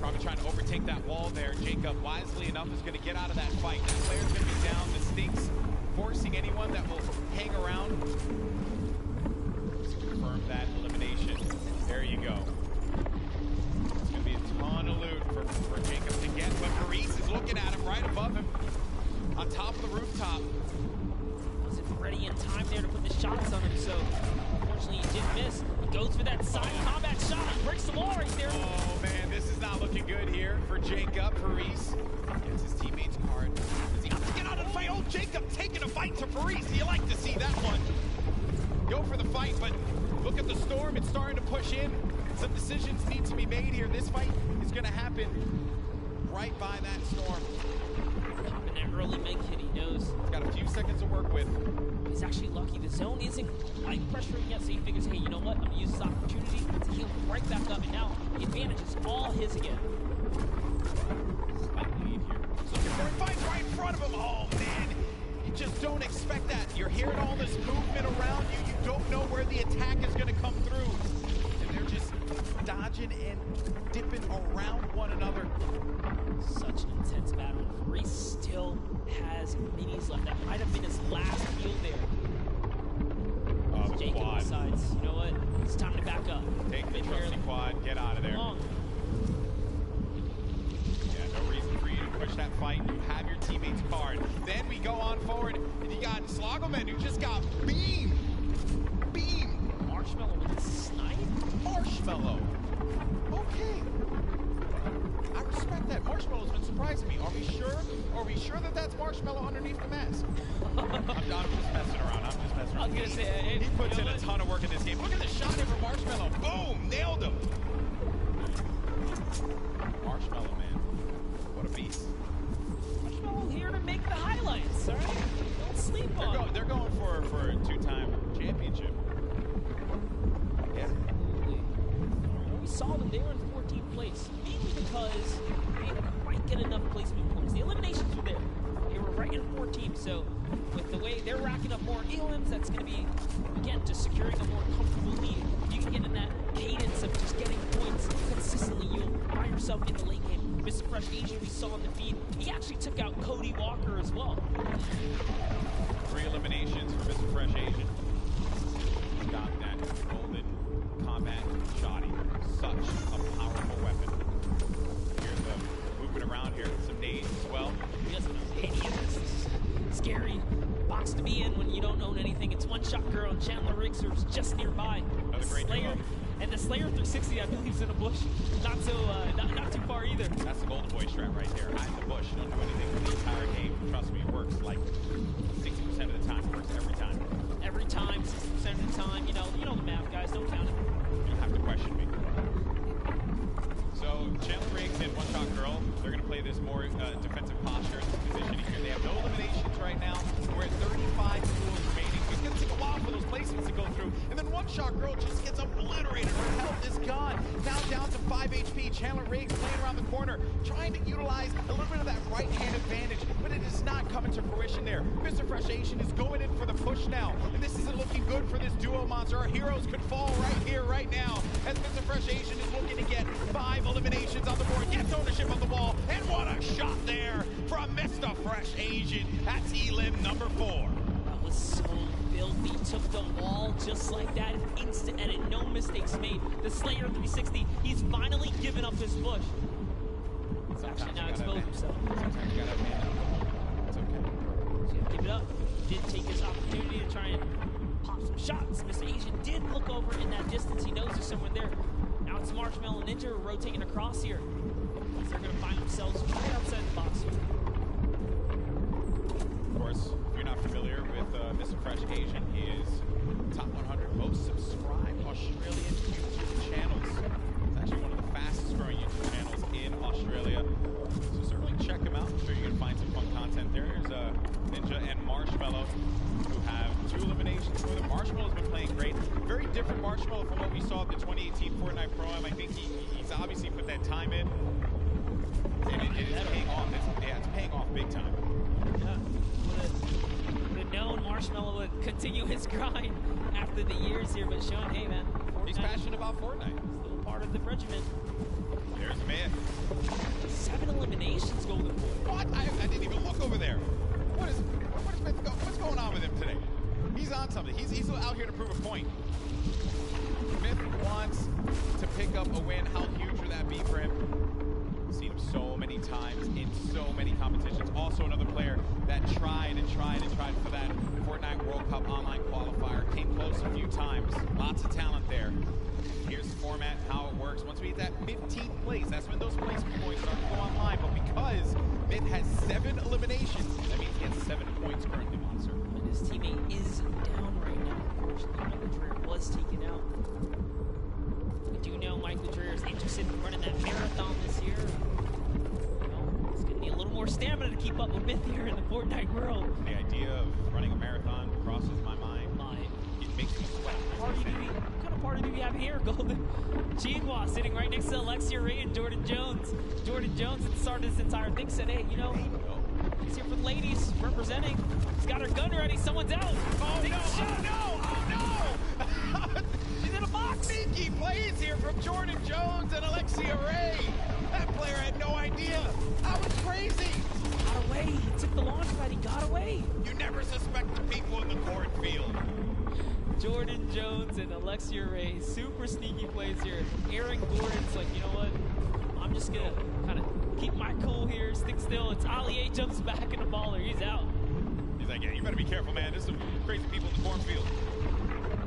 Probably trying to overtake that wall there. Jacob, wisely enough, is going to get out of that fight. That player's going to be down. The Stinks forcing anyone that will hang around. Let's confirm that elimination. There you go. It's going to be a ton of loot for Jacob to get, but Reese is looking at him right above him on top of the rooftop. Wasn't ready in time there to put the shots on him, so unfortunately he did miss. He goes for that side combat shot. He breaks the wall right there. Oh man, this is not looking good here for Jacob. Reese gets his teammate's card. Does he have to get out of the fight? Oh, Jacob taking a fight to Reese. You like to see that one. Go for the fight, but look at the storm. It's starting to push in. Some decisions need to be made here. This fight is going to happen right by that storm. And that early make hit, he knows. He's got a few seconds to work with. He's actually lucky. The zone isn't quite pressuring yet, so he figures, hey, you know what? I'm going to use this opportunity to heal right back up, and now the advantage is all his again. Slight lead here. He's looking for a fight right in front of him. Oh, man. You just don't expect that. You're hearing all this movement around you. You don't know where the attack is going to come through. And they're just dodging and dipping around one another. Such an intense battle. Reese still has minis left. That might have been his last heal there. Oh, the Jacob quad. decides, you know what? It's time to back up. Take the trusty quad. Get out of there. Long. Yeah, no reason for you to push that fight. You have your teammate's card. Then we go on forward, and you got Slogoman, who just got beamed. Marshmallow with a snipe? Marshmallow. Okay. I respect that. Marshmallow's been surprising me. Are we sure? Are we sure that that's Marshmallow underneath the mask? I'm just messing around. I was going to say, he puts in a ton of work in this game. Look at the shot here from Marshmallow. Boom! Nailed him. Marshmallow, man. What a beast. Marshmallow here to make the highlights, all right? Don't sleep on They're going for a two-time championship. Yeah. When we saw them, they were in 14th place, mainly because they didn't quite get enough placement points. The eliminations were there. They were right in 14th, so with the way they're racking up more elims, that's going to be, again, just securing a more comfortable lead. You can get in that cadence of just getting points consistently. You'll find yourself in the late game. Mr. Fresh Asian, we saw in the feed, he actually took out Cody Walker as well. 3 eliminations for Mr. Fresh Asian. Got that golden combat shoddy. Such a powerful weapon. Here's the moving around here. Some nades as well. He doesn't know any of this. This is scary box to be in when you don't own anything. It's One Shot Girl and Chandler Riggs, who's just nearby. Another great Slayer. And the Slayer 360, I believe, is in a bush. Not too far either. That's the Golden Boy strat right there. Hide in the bush. Don't do anything for the entire game. Trust me, it works like 60% of the time. It works every time. Every time, 60% of the time. You know the math, guys. Don't count it. You don't have to question me. So Chandler Riggs and One Shot Girl, they're going to play this more defensive posture and positioning here. They have no eliminations right now. We're at 35 5 HP. Chandler Riggs playing around the corner, trying to utilize a little bit of that right-hand advantage, but it is not coming to fruition there. Mr. Fresh Asian is going in for the push now, and this isn't looking good for this duo monster. Our heroes could fall right here, right now, as Mr. Fresh Asian is looking to get 5 eliminations on the board, gets ownership of the wall, and what a shot there from Mr. Fresh Asian. That's elim number 4. That was so filthy. Took the wall just like that. Instant edit, no mistakes made. The Slayer 360, he's finally given up his push. He's actually now exposed himself. Sometimes you gotta man up. It's okay. So yeah, give it up. Did take his opportunity to try and pop some shots. Mr. Asian did look over in that distance. He knows there's someone there. Now it's Marshmello and Ninja rotating across here. They're going to find themselves right outside the box here. Of course, if you're not familiar with Mr. Fresh Asian, he is top 100 most subscribed Australian YouTube channels. It's actually one of the fastest growing YouTube channels in Australia. So certainly check him out. I'm sure you're going to find some fun content there. There's Ninja and Marshmello, who have 2 eliminations for them. Marshmello's been playing great. Very different Marshmello from what we saw at the 2018 Fortnite Pro-Am. I think he's obviously put that time in. And it is paying off. It's paying off big time. Yeah. Would have known Marshmello would continue his grind after the years here, but showing, hey man, Fortnite, He's passionate about Fortnite. Still part of the regiment. There's Myth. 7 eliminations, Golden Boy. What? I didn't even look over there. What's going on with him today? He's on something. He's out here to prove a point. Myth wants to pick up a win. How huge would that be for him? Seen him so many times in so many competitions. Also another player that tried for that Fortnite World Cup online qualifier. Came close a few times. Lots of talent there. Here's the format, how it works. Once we hit that 15th place, that's when those placement points start to go online. But because Myth has 7 eliminations, that means he has 7 points currently, Monster. And his teammate is down right now. Unfortunately, Michael Dreher was taken out. We do know Michael Dreher is interested in running that marathon this year. You know, it's going to need a little more stamina to keep up with Myth here in the Fortnite world. The idea of running a marathon crosses my mind. It makes me sweat. What kind of party do we have here, Golden? Jinhua sitting right next to Alexia Ray and Jordan Jones. Jordan Jones at the start of this entire thing said, hey, you know, he's here for the ladies, representing. He's got her gun ready. Someone's out. Oh, no. She's in a box. Sneaky plays here from Jordan Jones and Alexia Ray. That player had no idea. That was crazy. He got away. He took the launch pad. He got away. You never suspect the people in the cornfield. Jordan Jones and Alexia Ray, super sneaky plays here. Aaron Gordon's like, you know what? I'm just going to kind of keep my cool here, stick still. It's Ali A jumps back in the baller. He's out. He's like, yeah, you better be careful, man. There's some crazy people in the cornfield.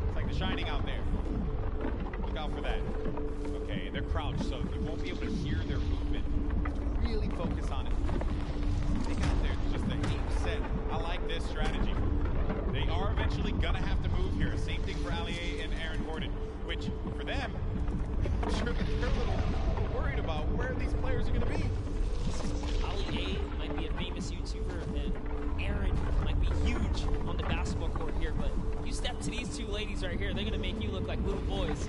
It's like The Shining out there. Look out for that. Okay, they're crouched, so you won't be able to hear their movement. Really focus on it. They got there. Just the aim set. I like this strategy. They are eventually gonna have to move here. Same thing for Ali A and Aaron Gordon, which for them, I'm sure that they're a little worried about where these players are gonna be. Ali A might be a famous YouTuber, and Aaron might be huge on the basketball court here, but you step to these 2 ladies right here, they're gonna make you look like little boys.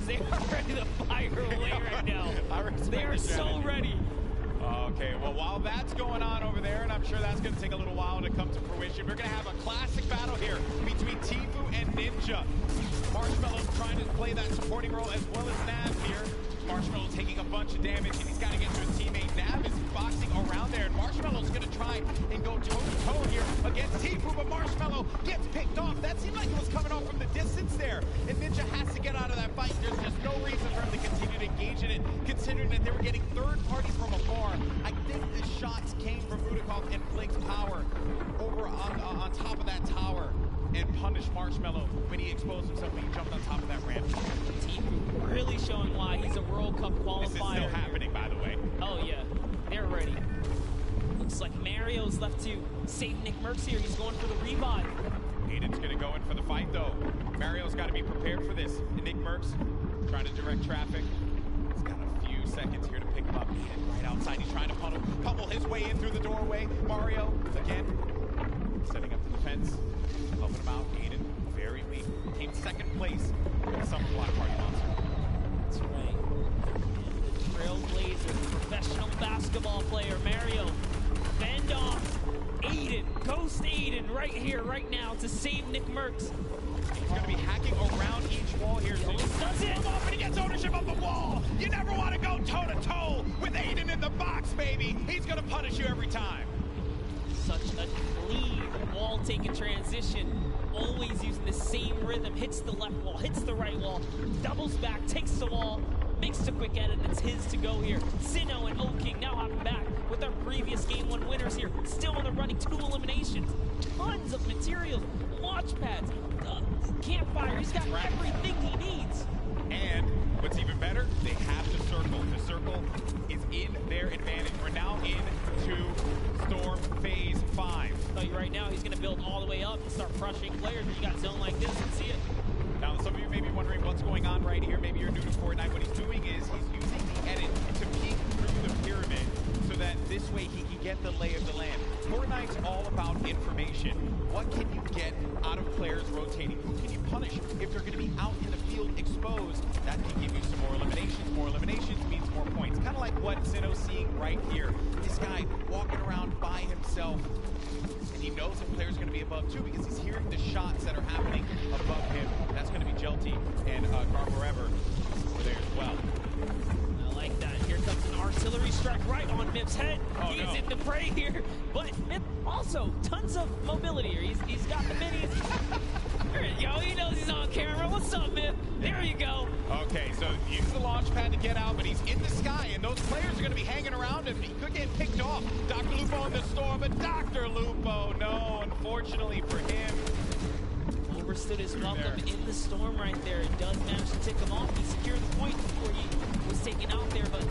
They are ready to fire away right now. They are so ready. Okay, well, while that's going on over there, and I'm sure that's going to take a little while to come to fruition, we're going to have a classic battle here between Tfue and Ninja. Marshmello trying to play that supporting role as well as Nav here. Marshmello taking a bunch of damage, and he's got to get to his teammate. Nav is boxing around there, and Marshmello's going to try and go toe-to-toe here against Tfue, but Marshmello gets picked off. That seemed like it was coming off from the distance there, and Ninja has to get out of that fight. There's just no reason for him to continue to engage in it, considering that they were getting third parties from afar. I think the shots came from Budakov and Flake's power over on top of that tower and punished Marshmello when he exposed himself when he jumped on top of that ramp. Tfue really showing why he's a World Cup qualifier. This is still happening, by the way. Oh, yeah. They're ready. Looks like Mario's left to save Nick Mercs here. He's going for the revive. Aiden's going to go in for the fight, though. Mario's got to be prepared for this. And Nick Mercs trying to direct traffic. He's got a few seconds here to pick him up. Aiden right outside. He's trying to pummel his way in through the doorway. Mario, again, setting up the defense. Helping him out. Aiden, very weak. Came second place in the Summer Block Party Monster. That's right. And the ball player. Mario, fend off Aiden, Ghost Aiden right here, right now to save Nick Merckx. He's going to be hacking around each wall here. So he does it. Off and he gets ownership of the wall. You never want to go toe-to-toe with Aiden in the box, baby. He's going to punish you every time. Such a clean wall-taking transition. Always using the same rhythm. Hits the left wall, hits the right wall, doubles back, takes the wall, makes the quick edit. It's his to go here. Sinnoh and Oking now hopping back with our previous Game 1 winners here. Still in the running, 2 eliminations. Tons of materials, launch pads, campfire. He's got everything he needs. And what's even better, they have the circle. The circle is in their advantage. We're now into Storm Phase 5. I'll tell you right now, he's going to build all the way up and start crushing players. When you got zone like this, and see it. Now, some of you may be wondering what's going on right here. Maybe you're new to Fortnite. What he's doing is he's using the edit to peek through the pyramid so that this way he can get the lay of the land. Fortnite's all about information. What can you get out of players rotating? Who can you punish if they're going to be out in the field exposed? That can give you some more eliminations. More eliminations means more points. Kind of like what Sinnoh's seeing right here. This guy walking around by himself. And he knows that players going to be above too because he's hearing the shots that are happening above him. That's going to be Jelty and Garforever over there as well. I like that. Here comes an artillery strike right on Mip's head. Oh, He's no. in the fray here. But Mip also tons of mobility here. He's got the minis. There you go. He knows he's on camera. What's up, Mip? There you go. Okay, so use the launch pad to get out, but he's in the sky, and those players are going to be hanging around him. He could get picked off. Dr. Lupo in the storm, but Dr. Lupo, no, unfortunately for him. Overstood his welcome in the storm right there. It does manage to tick him off. He secured the point before he was taken out there, but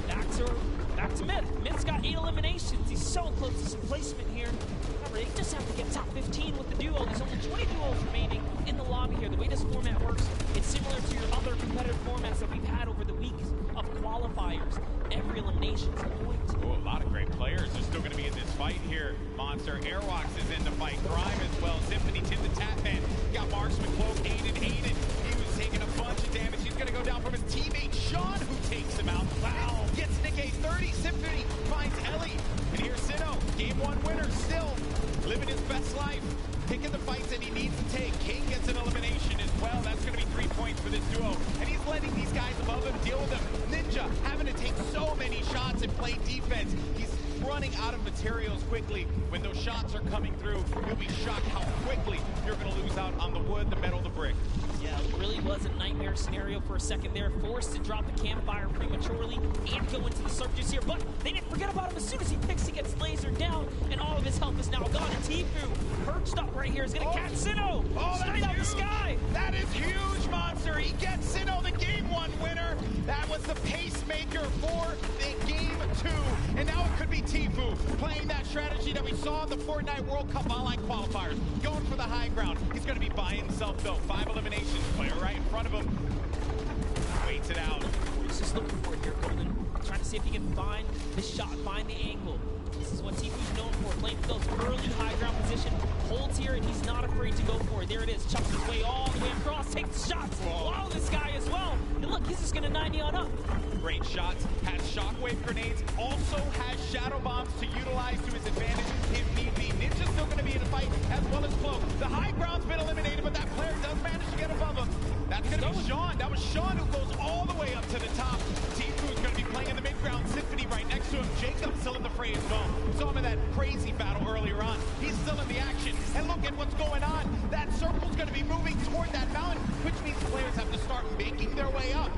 back to Myth. Myth's got 8 eliminations. He's so close to some placement here. Remember, they just have to get top 15 with the duo. There's only 20 duos remaining in the lobby here. The way this format works, it's similar to your other competitive formats that we've had over the weeks of qualifiers. Every elimination's a point. Oh, a lot of great players are still going to be in this fight here. Monster Airwalks is in the fight. Grime as well. Symphony, Tim the Tapman. Got Marksman, Cloak, Aiden. He was taking a bunch of damage. He's going to go down from his teammate, Sean, who takes him out. Wow. Gets Nick a 30. Symphony finds Ellie. And here's Sinnoh. Game 1 winner still living his best life. Picking the fights that he needs to take. King gets an elimination as well. That's going to be 3 points for this duo. And he's letting these guys above him deal with them. Ninja having to take so many shots and play defense. He's running out of materials quickly. When those shots are coming through, you'll be shocked how quickly you're going to lose out on the wood, the metal, the brick. Yeah, it really was a nightmare scenario for a second there. Forced to drop the campfire prematurely and go into the circus here. But they didn't forget about him. As soon as he picks, he gets lasered down, and all of his health is now gone. And Tfue, perched up right here, is going to catch Sinnoh straight out the sky. That is huge, Monster. He gets Sinnoh, the Game 1 winner. That was the pacemaker for the Game 2. And now it could be Tfue playing that strategy that we saw in the Fortnite World Cup online qualifiers. Going for the high ground. He's going to be by himself, though. 5 eliminations. Player right in front of him. Waits it out. He's just looking for it here, Golden. Trying to see if he can find the shot, find the angle. This is what Tfue's known for, playing for those early high ground position. Holds here, and he's not afraid to go for it. There it is. Chucks his way all the way across. Takes shots. Wow, this guy as well. And look, he's just going to 90 on up. Great shots. Has shockwave grenades. Also has shadow bombs to utilize to his advantage if need be. Ninja's still going to be in the fight, as well as Cloak. The high ground's been eliminated, but that player does manage to get above him. That's going to be Sean. That was Sean who goes all the way up to the top. Tfue's going to be playing in the mid-ground. Symphony right next to him. Jacob's still in the fray as well. Saw him in that crazy battle earlier on. He's still in the action. And look at what's going on. That circle's going to be moving toward that mountain, which means players have to start making their way up.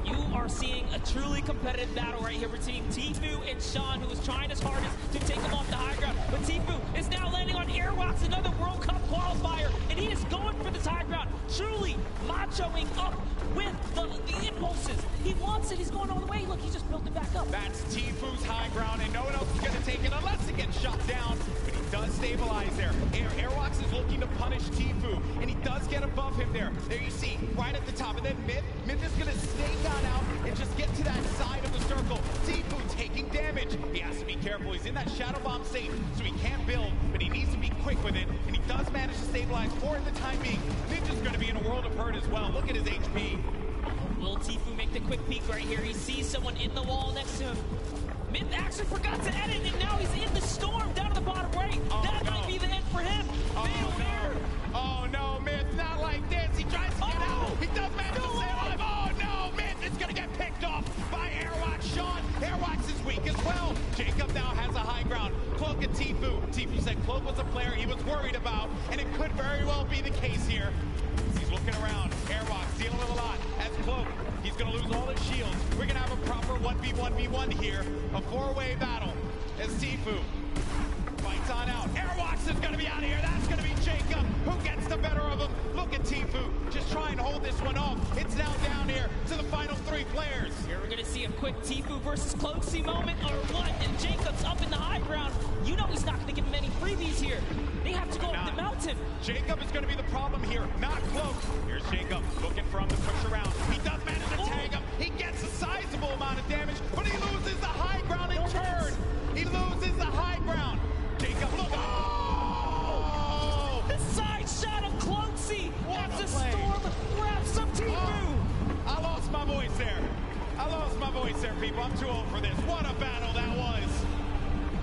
You are seeing a truly competitive battle right here between Tfue and Sean, who is trying his hardest to take him off the high ground. But Tfue is now landing on Airwalks, another World Cup qualifier, and he is going for this high ground, truly machoing up with the impulses. He wants it. He's going all the way. Look, he just built it back up. That's Tfue's high ground, and no one else is going to take it unless it gets shot down. But he does stabilize there. Airwalks is looking to punish Tfue, and he does get above him there. There you see, right at the top. And then Myth is going to snake on out and just get to that side of the circle. Tfue taking damage. He has to be careful. He's in that shadow bomb safe, so he can't build, but he needs to be quick with it, and he does manage to stabilize for the time being. Ninja's going to be in a world of hurt as well. Look at his HP. Will Tfue make the quick peek right here? He sees someone in the wall next to him. Myth actually forgot to edit, and now he's in the storm down to the bottom right. That might be the end for him. Oh no, Myth, not like this. He tries to get out. He does manage to stay alive. Oh no, Myth is going to get picked off by Airwatch. Sean, Airwatch is weak as well. Jacob now has a high ground. Cloak and Tfue. Tfue said Cloak was a player he was worried about, and it could very well be the case here. He's looking around. Airwatch dealing with a lot. As Cloak, he's going to lose all his shields. We're going to have a proper 1v1v1 here. A four-way battle as Tfue fights on out. Airwatch is going to be out of here. That's going to be Jacob. Who gets the better of him? Look at Tfue. Just try and hold this one off. It's now down here to the final 3 players. Here we're going to see a quick Tfue versus Cloakzy moment or what? And Jacob's up in the high ground. You know he's not going to give him any freebies here. They have to go up the mountain. Jacob is going to be the problem here, not Cloak. Here's Jacob looking for him to push around. He does manage to tag him. He gets a sizable amount of damage, but he loses the high ground in turn. He loses the high ground. Jacob, look. Oh! The side shot of Cloakzy as the storm wraps up Tfue. I lost my voice there. People. I'm too old for this. What a battle that was.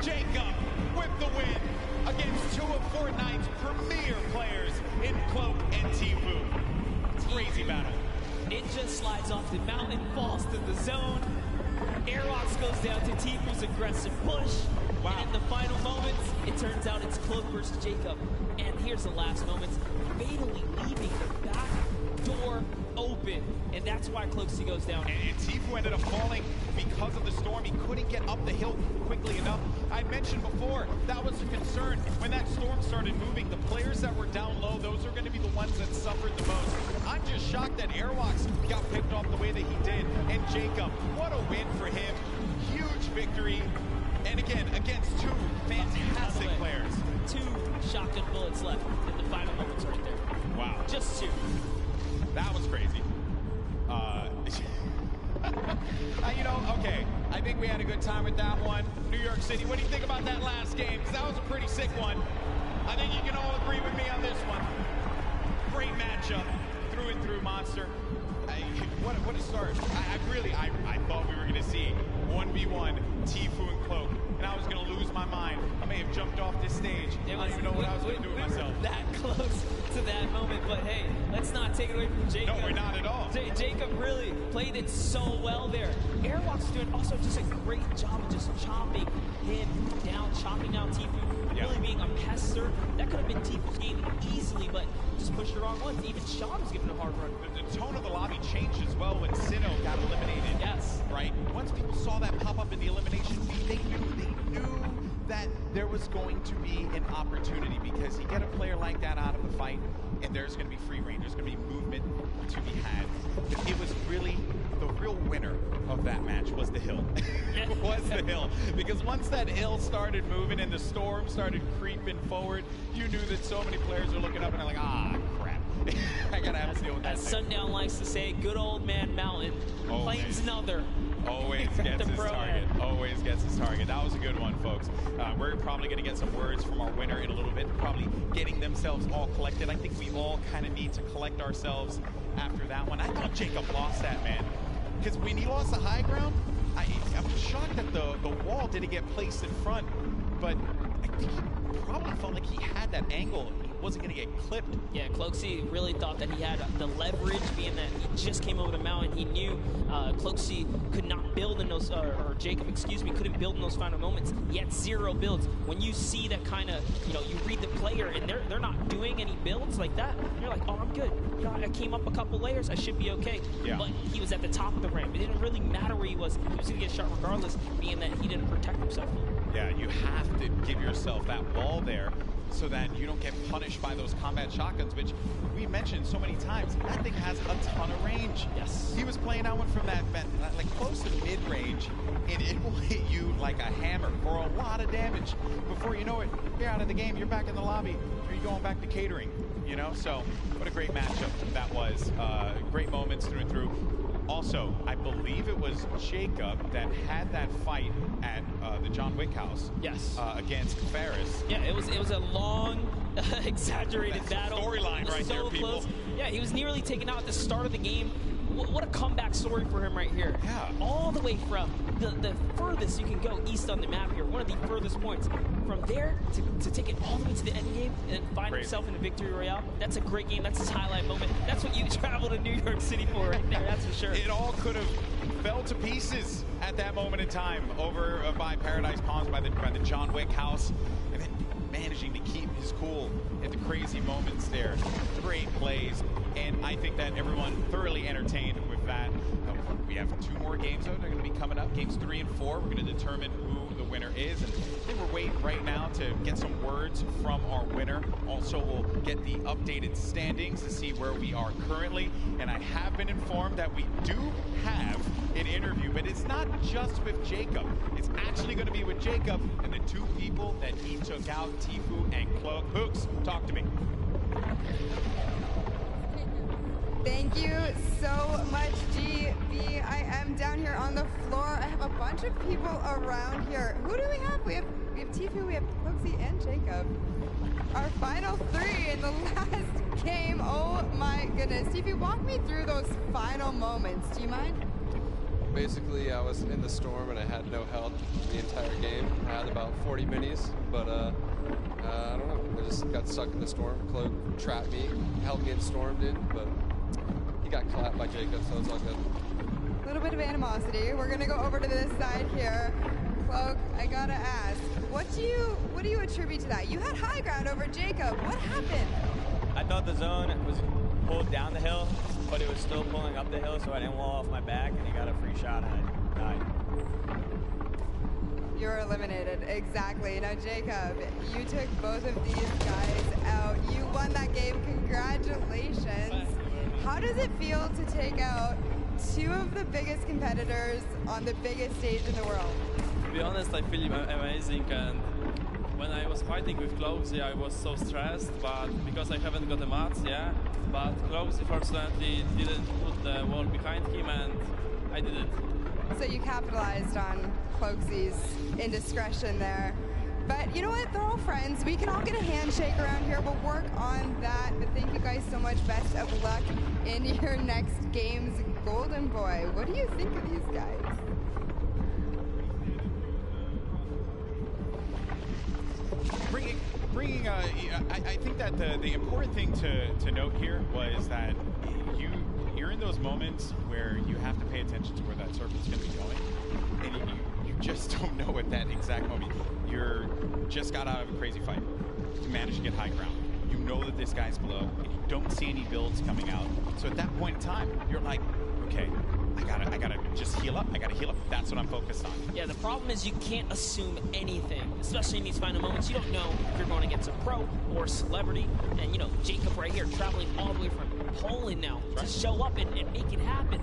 Jacob with the win against 2 of Fortnite's premier players in Cloak and Tfue. Crazy battle. Ninja slides off the mountain, falls to the zone. Airwatch goes down to Tfue's aggressive push. Wow. And in the final moments, it turns out it's Cloak versus Jacob. And here's the last moments, fatally leaving the back door open. And that's why Cloakzy goes down. And Tfue ended up falling because of the storm. He couldn't get up the hill quickly enough. I mentioned before, that was a concern. When that storm started moving, the players that were down low, those are going to be the ones that suffered the most. I'm just shocked that Airwatch got picked off the way that he did. And Jacob, what a win for him. Huge victory. And again, against 2 fantastic players. 2 shotgun bullets left in the final moments right there. Wow. Just 2. That was crazy. You know, okay, I think we had a good time with that one. New York City, what do you think about that last game? Because that was a pretty sick one. I think you can all agree with me on this one. Great matchup, through and through, Monster. What a start. I thought we were going to see 1v1 Tfue and Cloak, and I was going to lose my mind. I may have jumped off this stage. I don't even know what I was going to do with myself. That close to that moment, but hey, let's not take it away from Jacob. No, we're not at all. Jacob really played it so well there. Airwatch doing also just a great job of just chopping him down, chopping down Tfue, really being a pester. That could have been Tfue's game easily, but just pushed the wrong ones. Even Sean was giving a hard run. The tone of the lobby changed as well when Sinnoh got eliminated. Yes. Right? Once people saw that pop up in the elimination feed, they knew that there was going to be an opportunity, because you get a player like that out of the fight, and there's going to be free reign, there's going to be movement to be had. But it was really, the real winner of that match was the hill. It was the hill. Because once that hill started moving and the storm started creeping forward, you knew that so many players were looking up and they're like, ah, crap. I got to have to deal with that. As Sundown likes to say, good old man Mountain claims another. Always gets his target. Always gets his target. That was a good one, folks. We're probably going to get some words from our winner in a little bit. Probably getting themselves all collected. I think we all kind of need to collect ourselves after that one. I thought Jacob lost that, man. Because when he lost the high ground, I'm shocked that the wall didn't get placed in front. But I think he probably felt like he had that angle. Wasn't going to get clipped. Yeah, Cloakzy really thought that he had the leverage, being that he just came over the mountain. He knew Cloakzy could not build in those, or Jacob, excuse me, couldn't build in those final moments. He had 0 builds. When you see that kind of, you read the player and they're not doing any builds like that, you're like, oh, I'm good. I came up a couple layers, I should be okay. Yeah. But he was at the top of the ramp. It didn't really matter where he was. He was going to get shot regardless, being that he didn't protect himself. Yeah, you have to give yourself that wall there so that you don't get punished by those combat shotguns, which we mentioned so many times. That thing has a ton of range. Yes. He was playing that one from that like close to mid-range, and it will hit you like a hammer for a lot of damage. Before you know it, you're out of the game, you're back in the lobby, or you're going back to catering, So, what a great matchup that was. Great moments through and through. Also, I believe it was Jacob that had that fight at the John Wick house. Yes. Against Ferris. Yeah, it was a long, exaggerated battle. Storyline right there, people. Close. Yeah, he was nearly taken out at the start of the game. what a comeback story for him right here. Yeah. All the way from the furthest you can go east on the map here, one of the furthest points. From there to take it all the way to the end game and find himself in a victory royale, that's a great game. That's his highlight moment. That's what you travel to New York City for right there, that's for sure. It all could have fell to pieces at that moment in time over by Paradise Palms, by the John Wick house, and then managing to keep his cool at the crazy moments there. Great plays, and I think that everyone thoroughly entertained with that. We have 2 more games, though. They're going to be coming up, games 3 and 4. We're going to determine who the winner is, and I think we're waiting right now to get some words from our winner. Also, we'll get the updated standings to see where we are currently, and I have been informed that we do have an interview, but it's not just with Jacob. It's actually going to be with Jacob and the 2 people that he took out, Tfue and Cloak. Hooks, talk to me. Thank you so much, GB. I am down here on the floor. I have a bunch of people around here. Who do we have? We have Tfue, we have Cloaksy, and Jacob. Our final 3 in the last game. Oh my goodness. Tfue, walk me through those final moments. Do you mind? Basically, I was in the storm and I had no health the entire game. I had about 40 minis, but I don't know. I just got stuck in the storm. Cloak trapped me, held me in storm, but he got clapped by Jacob, so it's all good. A little bit of animosity. We're gonna go over to this side here. Cloak, I gotta ask, what do you attribute to that? You had high ground over Jacob. What happened? I thought the zone was pulled down the hill, but it was still pulling up the hill, so I didn't wall off my back, and he got a free shot, and I died. You're eliminated, exactly. Now, Jacob, you took both of these guys out. You won that game, congratulations. How does it feel to take out 2 of the biggest competitors on the biggest stage in the world? To be honest, I feel amazing, and when I was fighting with Cloaksy, I was so stressed, but because I haven't got a mats, but Cloaksy fortunately didn't put the wall behind him, and I did it. So you capitalized on Cloaksy's indiscretion there. But you know what? They're all friends. We can all get a handshake around here. We'll work on that. But thank you guys so much. Best of luck in your next games. Golden Boy, what do you think of these guys? I think that the important thing to note here was that you're in those moments where you have to pay attention to where that circle's going to be going, and you just don't know at that exact moment. You're just got out of a crazy fight. You managed to get high ground. You know that this guy's below, and you don't see any builds coming out. So at that point in time, you're like, okay, I gotta just heal up. I gotta heal up. That's what I'm focused on. Yeah, the problem is you can't assume anything, especially in these final moments. You don't know if you're going against a pro or a celebrity. And, you know, Jacob right here traveling all the way from Poland now to show up and make it happen.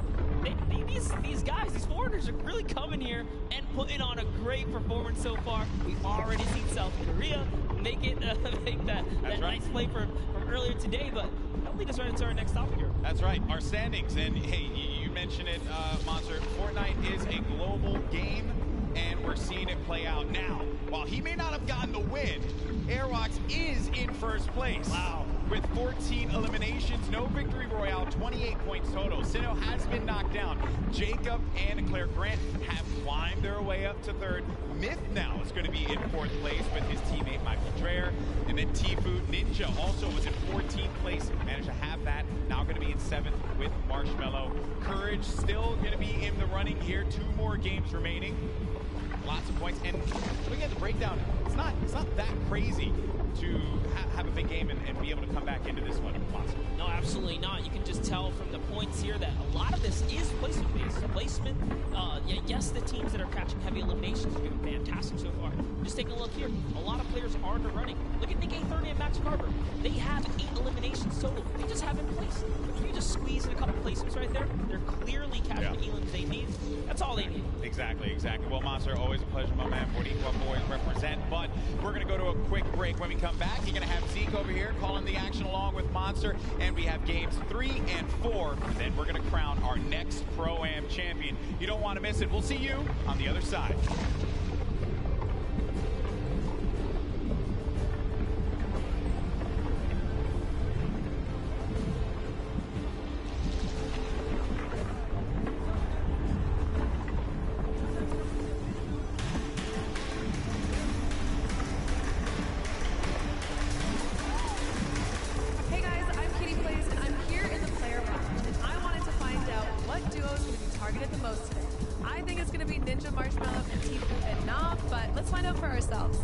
These guys, these foreigners are really coming here and putting on a great performance so far. We've already seen South Korea make that nice play from earlier today, but that'll lead us right into our next topic here. That's right, our standings. And hey, you mentioned it, Monster. Fortnite is a global game, and we're seeing it play out now. While he may not have gotten the win, Airwalks is in first place. Wow. With 14 eliminations, no victory royale, 28 points total. Sinnoh has been knocked down. Jacob and Claire Grant have climbed their way up to 3rd. Myth now is going to be in 4th place with his teammate Michael Dreher. And then Tfue Ninja also was in 14th place, managed to have that. Now going to be in 7th with Marshmello. Courage still going to be in the running here. 2 more games remaining. Lots of points. And looking at the breakdown, it's not that crazy to have a big game and be able to come back into this one. No, absolutely not. You can just tell from the points here that a lot of this is placement-based. Placement, yes, the teams that are catching heavy eliminations are doing fantastic so far. Just take a look here. A lot of players are in the running. Look at Nick A30 and Max Barber. They have 8 eliminations total. They just haven't placed. If you just squeeze in a couple placements right there, they're clearly catching the elims they need. That's all they need. Exactly. Well, Monster, always a pleasure, my man. Boricua boys represent. But we're going to go to a quick break. When we come back, you're going to have Zeke over here calling the action along with Monster. And we have games 3 and 4. And then we're going to crown our next Pro-Am champion. You don't want to miss it. We'll see you on the other side. targeted the most today? I think it's going to be Ninja, Marshmallow, and Tfue and Knopf, but let's find out for ourselves.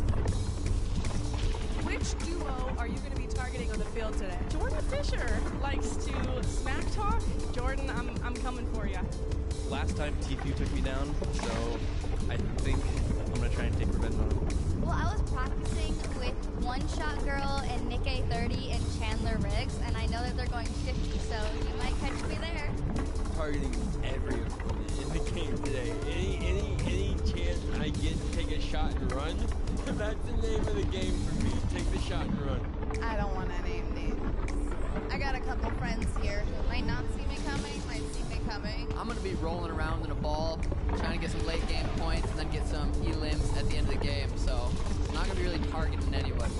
Which duo are you going to be targeting on the field today? Jordan Fisher likes to smack talk. Jordan, I'm coming for you. Last time Tfue took me down, so I think I'm going to try and take revenge on him. Well, I was practicing with One Shot Girl and Nick A30 and Chandler Riggs, and I know that they're going 50, so you might catch me there. Targeting every opponent in the game today. Any chance I get to take a shot and run, that's the name of the game for me. Take the shot and run. I don't want to name names. I got a couple friends here who might not see me coming, might see me coming. I'm going to be rolling around in a ball, trying to get some late game points, and then get some elims at the end of the game, so I'm not going to be really targeting anyone.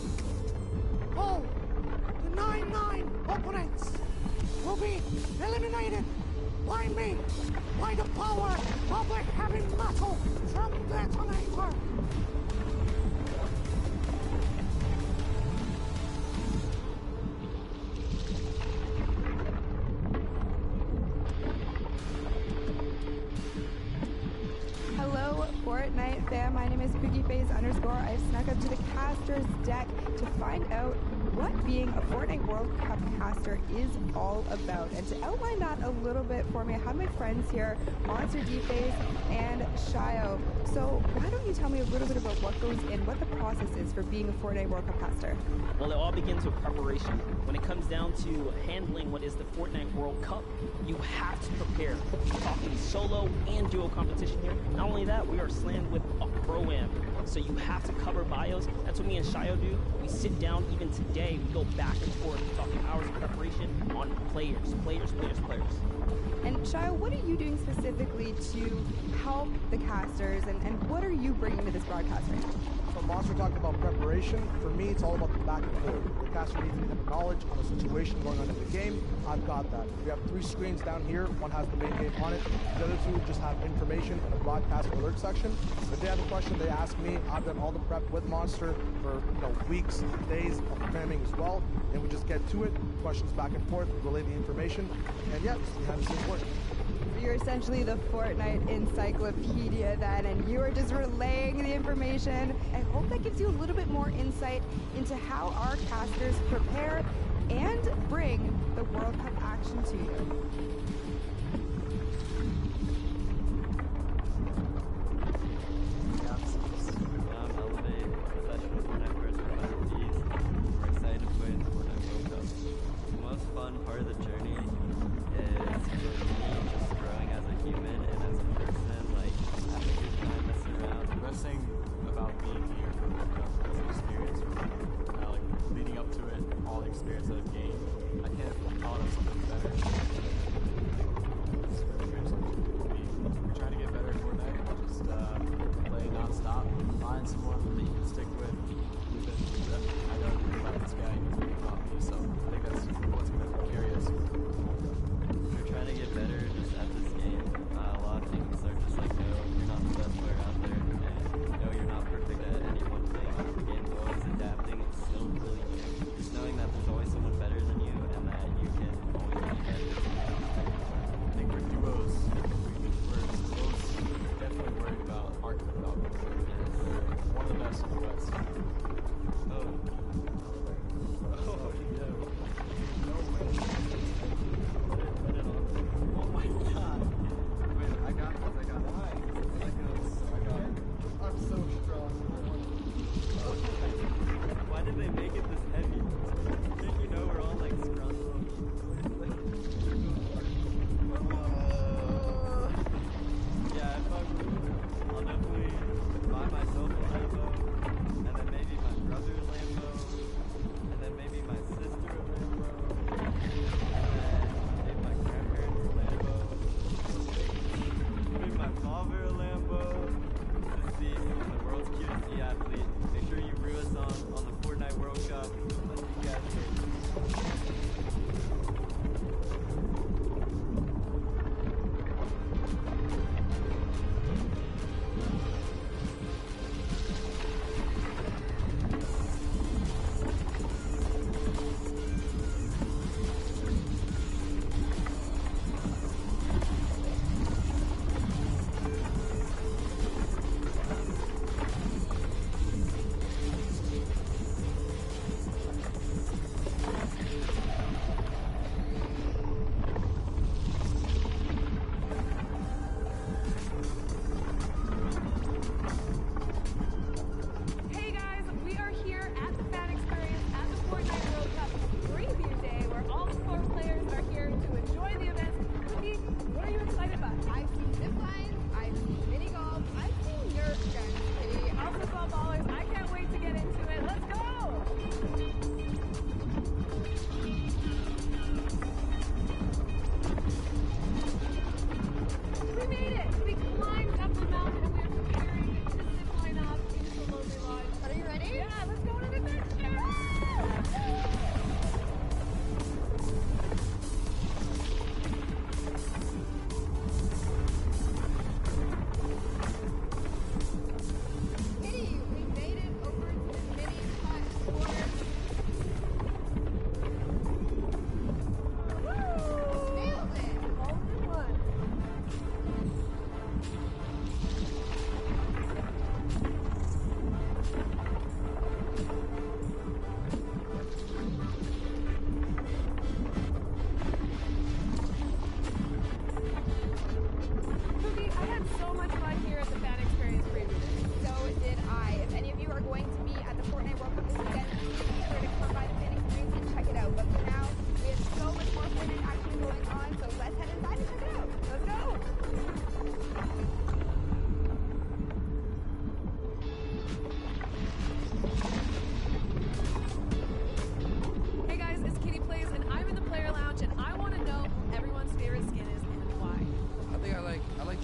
Oh, the 9-9 opponents will be eliminated by me, by the power of the heavy metal from Detonator. Hello, Fortnite fam. My name is PookieFace_. I've snuck up to the caster's deck to find out what being a Fortnite World Cup caster is all about. And to outline that a little bit for me, I have my friends here, Monster DFace and Shio. So why don't you tell me a little bit about what goes in, what the process is for being a Fortnite World Cup caster? Well, it all begins with preparation. When it comes down to handling what is the Fortnite World Cup, you have to prepare. We're talking solo and duo competition here. Not only that, we are slammed with a pro-am. So you have to cover bios. That's what me and Shio do. We sit down, even today, we go back and forth, talking hours of preparation on players. And Shio, what are you doing specifically to help the casters, and what are you bringing to this broadcast right now? So Monster talked about preparation. For me, it's all about the back and forth. The caster needs to have knowledge on the situation going on in the game. I've got that. We have 3 screens down here. One has the main game on it. The other 2 just have information in a broadcast alert section. If they have a question, they ask me. I've done all the prep with Monster for weeks, days of cramming as well. And we just get to it. Questions back and forth, relay the information, and yeah, just behind the scenes work. You're essentially the Fortnite encyclopedia then, and you are just relaying the information. I hope that gives you a little bit more insight into how our casters prepare and bring the World Cup action to you. Part of the journey is for me just growing as a human and as a person, like having a good time messing around. The best thing about being here for World Cup is an experience for me. Like leading up to it, all the experience that I've gained, I can't have thought of something better.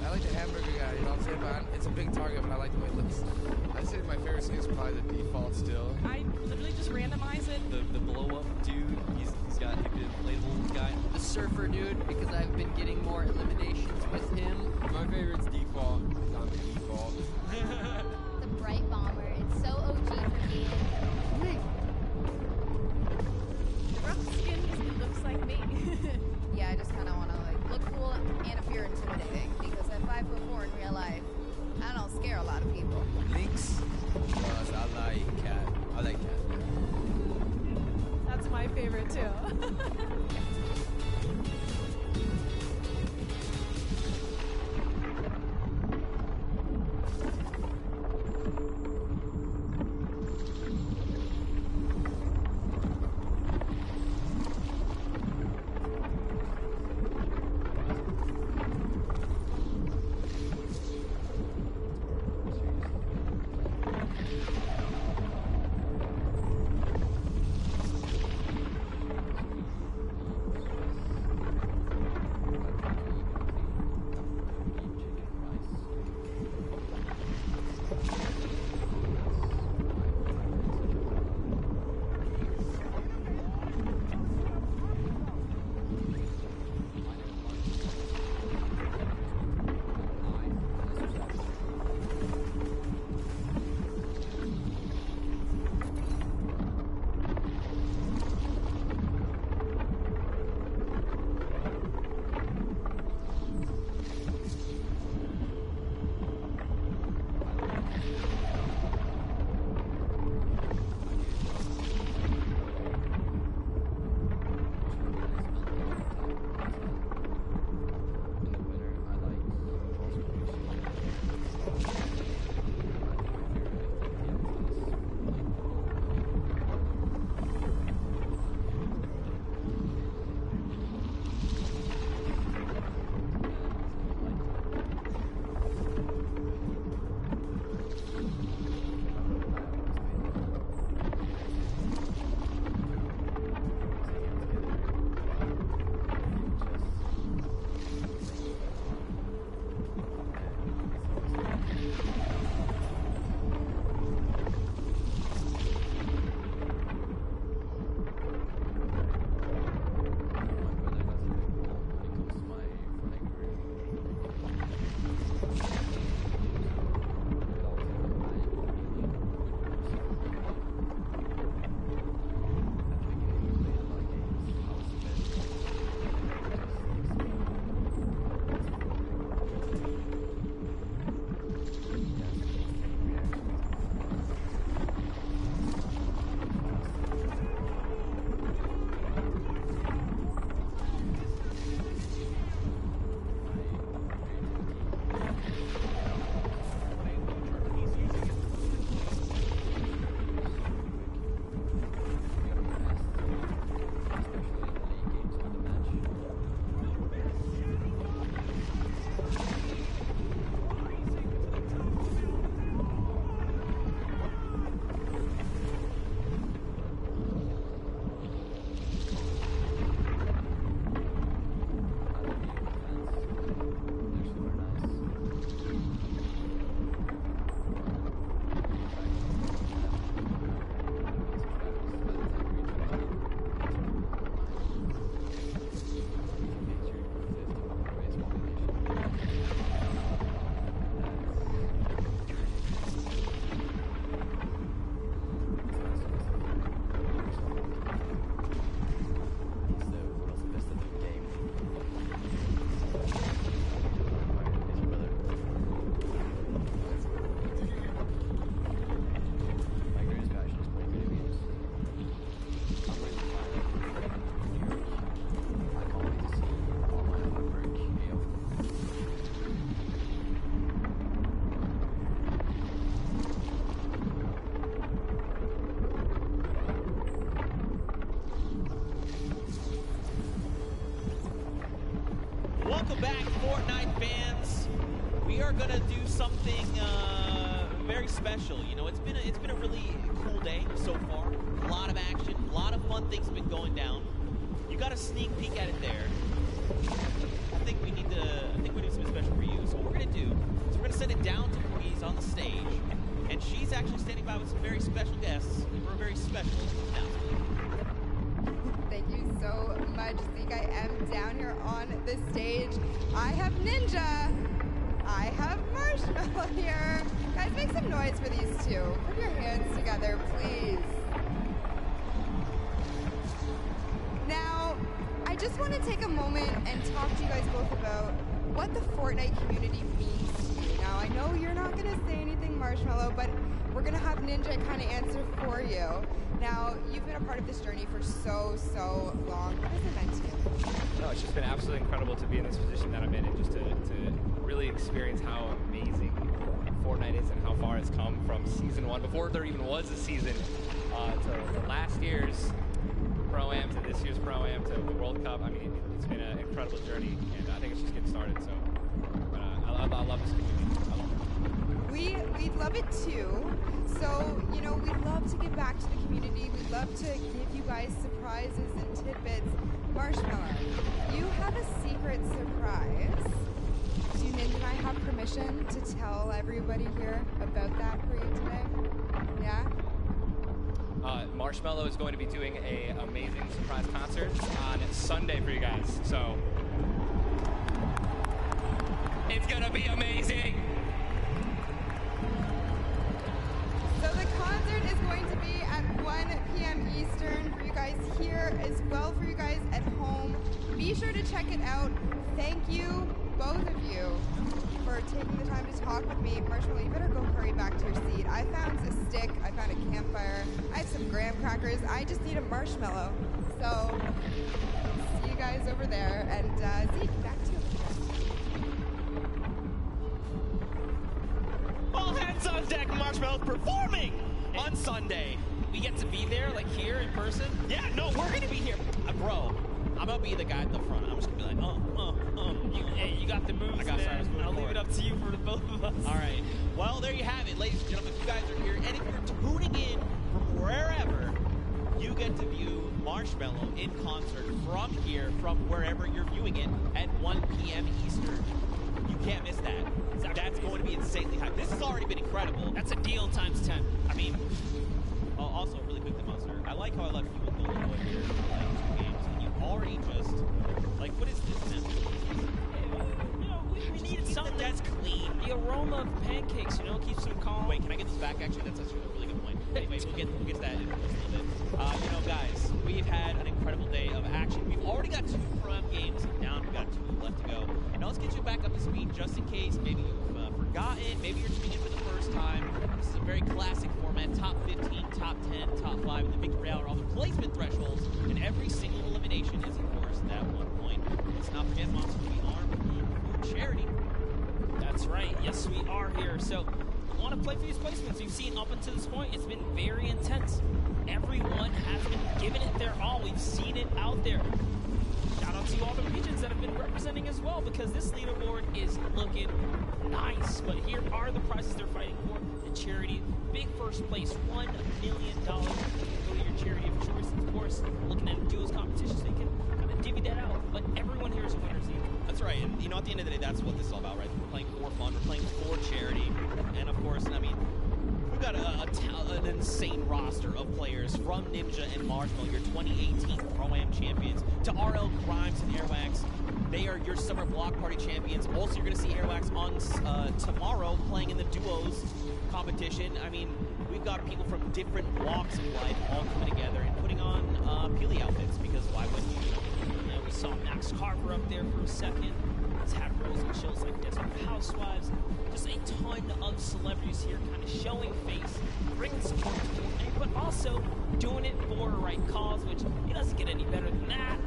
I like the hamburger guy, you know what I'm saying? But it's a big target, but I like the way it looks. I'd say my favorite skin is probably the default still. I literally just randomize it. The blow up dude, he's got like the inflatable guy. The surfer dude, because I've been getting more eliminations with him. My favorite's default. It's on the default. The Bright Bomber. It's so OG for me. The rough skin because he looks like me. Yeah, I just kind of want to like look cool and appear intimidating because at 5'4" in real life, I don't scare a lot of people. Lynx, because I like cat. I like cat. That's my favorite too. Welcome back, Fortnite fans. We are gonna do something very special. You know, it's been a really cool day so far. A lot of action, a lot of fun things have been going down. You got a sneak peek at it there. I think we need something special for you. So what we're on the stage, and she's actually standing by with some very special guests for a very special announcement. Thank you so much, Zeke. I am down here on the stage. I have Ninja. I have Marshmello here. Guys, make some noise for these two. Put your hands together, please. Now, I just want to take a moment and talk to you guys both about what the Fortnite community means to you. Now, I know you're not going to say anything, Marshmello, but we're going to have Ninja kind of answer for you. Now, you've been a part of this journey for so long. What has it meant to you? No, it's just been absolutely incredible to be in this position that I'm in and just to really experience how amazing Fortnite is and how far it's come from Season 1, before there even was a season, to last year's Pro-Am, to this year's Pro-Am, to the World Cup. I mean, it's been an incredible journey, and I think it's just getting started, so I love this community. I love it. We'd love it too. So, you know, we'd love to give back to the community. We'd love to give you guys surprises and tidbits. Marshmello, you have a secret surprise. Do Ninja and I have permission to tell everybody here about that for you today? Yeah? Marshmello is going to be doing an amazing surprise concert on Sunday for you guys, so it's gonna be amazing. So the concert is going to be at 1 p.m. Eastern for you guys here, as well for you guys at home. Be sure to check it out. Thank you, both of you, for taking the time to talk with me. Marshmello, you better go hurry back to your seat. I found a stick, I found a campfire, I have some graham crackers. I just need a marshmallow. So, see you guys over there, and Zeke, back to you. All hands on deck, Marshmello's performing on Sunday. We get to be there, like here in person? Yeah, no, we're gonna be here. Bro, I'm gonna be the guy at the front. I'm just gonna be like, Hey, you got the moves, I got man. Cyrus moving I'll leave forward. it up to you for the both of us. All right. Well, there you have it, ladies and gentlemen. If you guys are here, and if you're tuning in from wherever, you get to view Marshmello in concert from here, from wherever you're viewing it, at 1 p.m. Eastern. You can't miss that. That's going to be insanely high. This has already been incredible. That's a deal times 10. I mean, also, really quick, the Monster. I like how I left you with Golden Boy here for like 2 games, and you already just, like, what is this now? We needed something that's clean. The aroma of pancakes, keeps them calm. Wait, can I get this back? Actually, that's actually a really good point. Anyway, we'll get to that in just a little bit. Guys, we've had an incredible day of action. We've already got 2 Pro-Am games down. We've got 2 left to go. Now let's get you back up to speed just in case maybe you've forgotten. Maybe you're tuning in for the first time. This is a very classic format. Top 15, top 10, top 5, and the victory hour, all the placement thresholds, and every single elimination is, of course, that 1 point. Let's not forget, Monster, we are food charity. That's right. Yes, we are here. So, we want to play for these placements. We've seen up until this point, it's been very intense. Everyone has been giving it their all. We've seen it out there. Shout out to all the regions that have been representing as well, because this leaderboard is looking nice. But here are the prizes they're fighting for. The charity, big first place, $1 million. Go to your charity of choice. Of course, looking at duos competitions, they can kind of divvy that out. But everyone here is a winner. That's right, and at the end of the day, that's what this is all about, right? We're playing for fun, we're playing for charity, and of course, I mean, we've got an insane roster of players from Ninja and Marshmello, your 2018 Pro-Am champions, to RL Grimes and Airwax. They are your Summer Block Party champions. Also, you're going to see Airwax on tomorrow playing in the duos competition. I mean, we've got people from different walks of life all coming together and putting on Peely outfits, because why wouldn't you? We saw Max Carver up there for a second. It's had roles and shows like Desperate Housewives. Just a ton of celebrities here kind of showing face, bringing support to Fortnite, but also doing it for a right cause, which it doesn't get any better than that.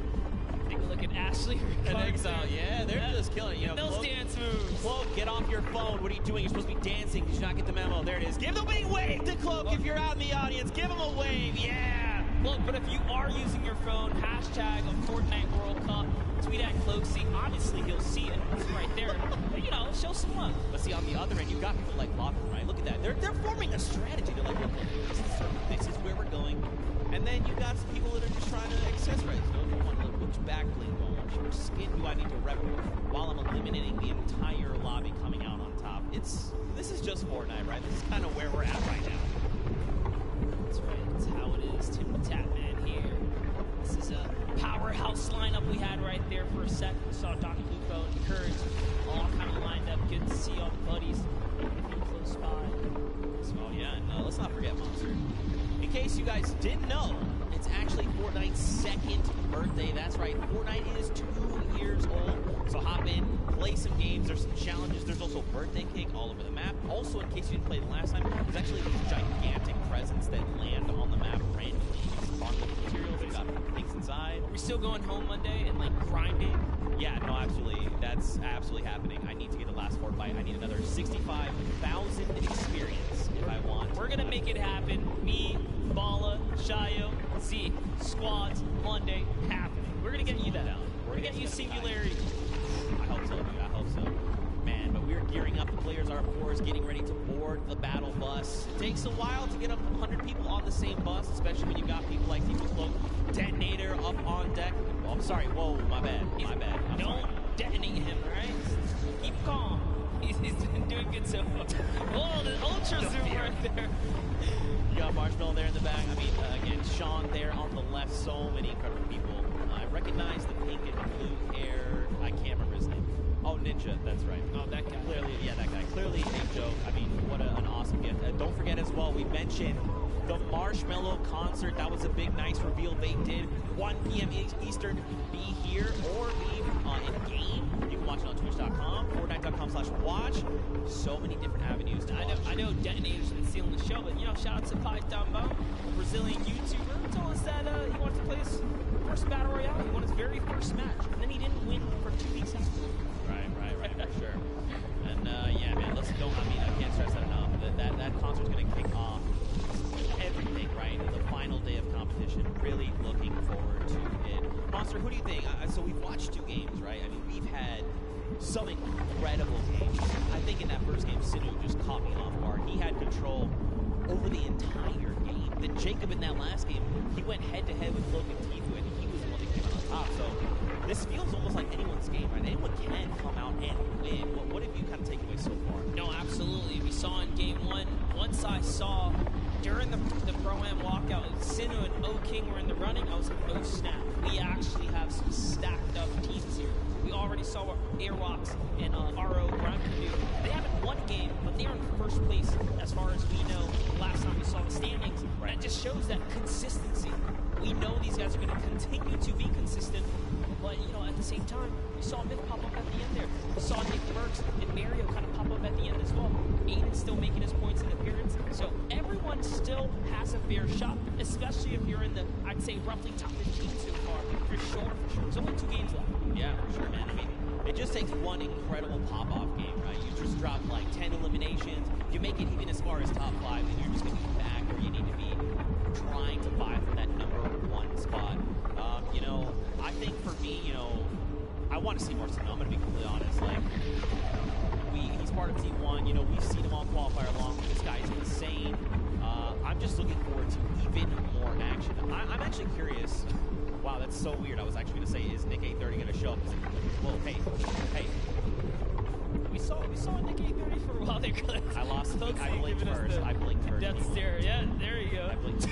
Take a look at Ashley and Exile. Yeah, they're just killing it. Those dance moves. Cloak, get off your phone. What are you doing? You're supposed to be dancing. Did you not get the memo? There it is. Give the big wave to Cloak if you're out in the audience. Give him a wave. Yeah. Look, but if you are using your phone, hashtag of Fortnite World Cup, tweet at Cloaksy. Obviously, he'll see it. It's right there. But, show some love. But see, on the other end, you've got people like Locker, right? Look at that. They're forming a strategy. They're like, look, this is where we're going. And then you've got some people that are just trying to accessorize. Which back bling do I want? Which skin do I need to rep while I'm eliminating the entire lobby coming out on top? this is just Fortnite, right? This is kind of where we're at right now. That's right. That's how it is. Tim the Tatman here. This is a powerhouse lineup we had right there for a sec. We saw Dr. Lupo and Courage all kind of lined up. Good to see all the buddies close by. Oh yeah, and let's not forget Monster. In case you guys didn't know, it's actually Fortnite's second birthday. That's right, Fortnite is 2 years old. So hop in, play some games. There's some challenges. There's also birthday cake all over the map. Also, in case you didn't play the last time, there's actually these gigantic presents that land on the map randomly. Bundle materials. They got things inside. Are we still going home Monday and like grinding? Yeah, no, absolutely. That's absolutely happening. I need to get the last Fort fight. I need another 65,000 experience if I want. We're gonna make it happen. Me, Bala, Shayo, Z, squads, Monday, happening. We're gonna get you that out. We're gonna get you Singularity. I hope so, dude. I hope so. Man, but we're gearing up. The players are, of course, getting ready to board the battle bus. It takes a while to get 100 people on the same bus, especially when you got people like Tifu Cloak, Detonator up on deck. Oh, I'm sorry. Whoa, my bad. My bad. Don't detonate him, right? Keep calm. He's been doing good so far. Oh, the ultra zoom right there. You got Marshmallow there in the back. I mean, again, Sean there on the left. So many incredible people. I recognize the pink and blue hair. I can't remember his name. Oh, Ninja. That's right. Oh, that guy. Clearly, yeah, that guy. Clearly a joke. I mean, what an awesome gift. Don't forget as well, we mentioned the Marshmello concert. That was a big, nice reveal they did. 1 p.m. Eastern. Be here or be in-game. You can watch it on twitch.com, Fortnite.com/watch. So many different avenues to watch. I know Detonator's been stealing the show, but, you know, shout out to Python Bo, a Brazilian YouTuber. Told us that he wanted to play his first Battle Royale. He won his very first match, and then he didn't win for 2 weeks after. Right, for sure. And, yeah, man, I can't stress that enough. That concert's going to kick off everything, right? The final day of competition. Really looking forward to it. Monster, who do you think? So we've watched 2 games, right? I mean, we've had some incredible games. I think in that first game, Sinu just caught me off guard. He had control over the entire game. Then Jacob in that last game, he went head-to-head with Cloak and Tifu, and he was the one that came out on top. So this feels almost like anyone's game, right? Anyone can come out and win. What have you kind of taken away so far? No, absolutely. We saw in game 1, once I saw during the Pro-Am walkout, Sinu and O-King were in the running, I was like, oh snap. We actually have some stacked up teams here. We already saw what Airwalks and RO Grime can do. They haven't won a game, but they're in first place as far as we know. Last time we saw the standings, that just shows that consistency. We know these guys are going to continue to be consistent, but you know, at the same time, we saw Myth pop up at the end there. We saw Nick Burks and Mario kind of pop up at the end as well. Aiden's still making his points in appearance, so everyone still has a fair shot, especially if you're in the, I'd say, roughly top 15 so far. For sure. There's only 2 games left. Yeah, for sure, man. I mean, it just takes one incredible pop-off game, right? You just drop like 10 eliminations. You make it even as far as top 5, and you're just going to be back where you need to be, trying to vie for that #1 spot. You know, I think for me, you know, I want to see more Sinu. I'm going to be completely honest. Like, he's part of Team 1. You know, we've seen him on qualifier long. This guy's insane. I'm just looking forward to even more action. I'm actually curious. Wow, that's so weird. I was actually going to say, is Nick A30 going to show up? Whoa, hey. We saw Nick A30 for a while there, Cliff. I lost. I blinked first. I blinked first. Death stare. Yeah, there you go. I blinked.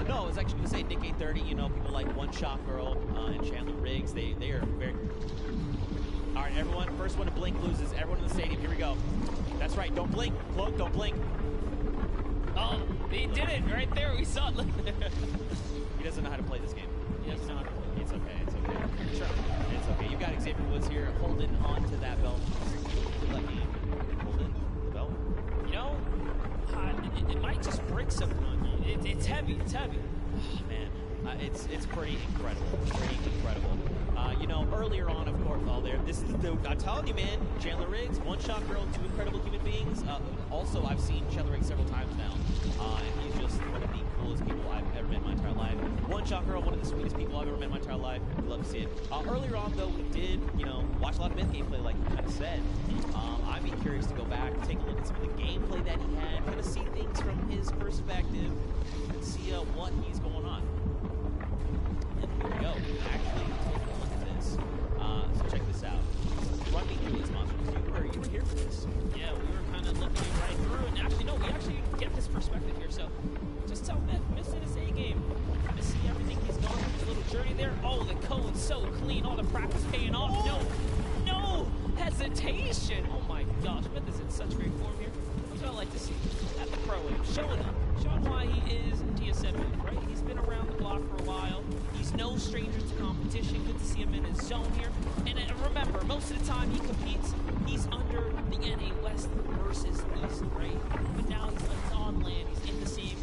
No, I was actually going to say Nick A30. You know, people like One Shot Girl and Chandler Riggs. They are very. All right, everyone. First one to blink loses. Everyone in the stadium. Here we go. That's right. Don't blink. Cloak, don't blink. Oh, he did it right there. We saw it. He doesn't know how to play this game. He doesn't know how to play. It's okay. It's okay. Sure. It's okay. You got Xavier Woods here holding on to that belt. Holding the belt. You know, it might just break something on you. It's heavy. It's heavy. Oh, man. It's pretty incredible. Pretty incredible. You know, earlier on, of course, I'm telling you, man, Chandler Riggs, One Shot Girl, 2 incredible human beings. Also, I've seen Chandler Riggs several times now, and he's just one of the coolest people I've ever met in my entire life. One Shot Girl, one of the sweetest people I've ever met in my entire life. I'd love to see it. Earlier on, though, we did, you know, watch a lot of Myth gameplay, like you kind of said. I'd be curious to go back, take a look at some of the gameplay that he had, kind of see things from his perspective, and see what he's going on. And here we go. Actually, take a look at this. So check this out. Run me through this, Monsters. this. Yeah, we were kind of looking right through, and actually, no, we actually get this perspective here. So, just tell Myth, Myth's in his A game. To see everything he's gone through, his little journey there. Oh, the code so clean, all the practice paying off. No hesitation. Oh my gosh, Myth is in such great form here. That's what I like to see at the pro am, showing why he is TSM, right? He's been around the block for a while. He's no stranger to competition. Good to see him in his zone here. And remember, most of the time he competes, he's under the NA West versus East, right? But now he's on land. He's in the same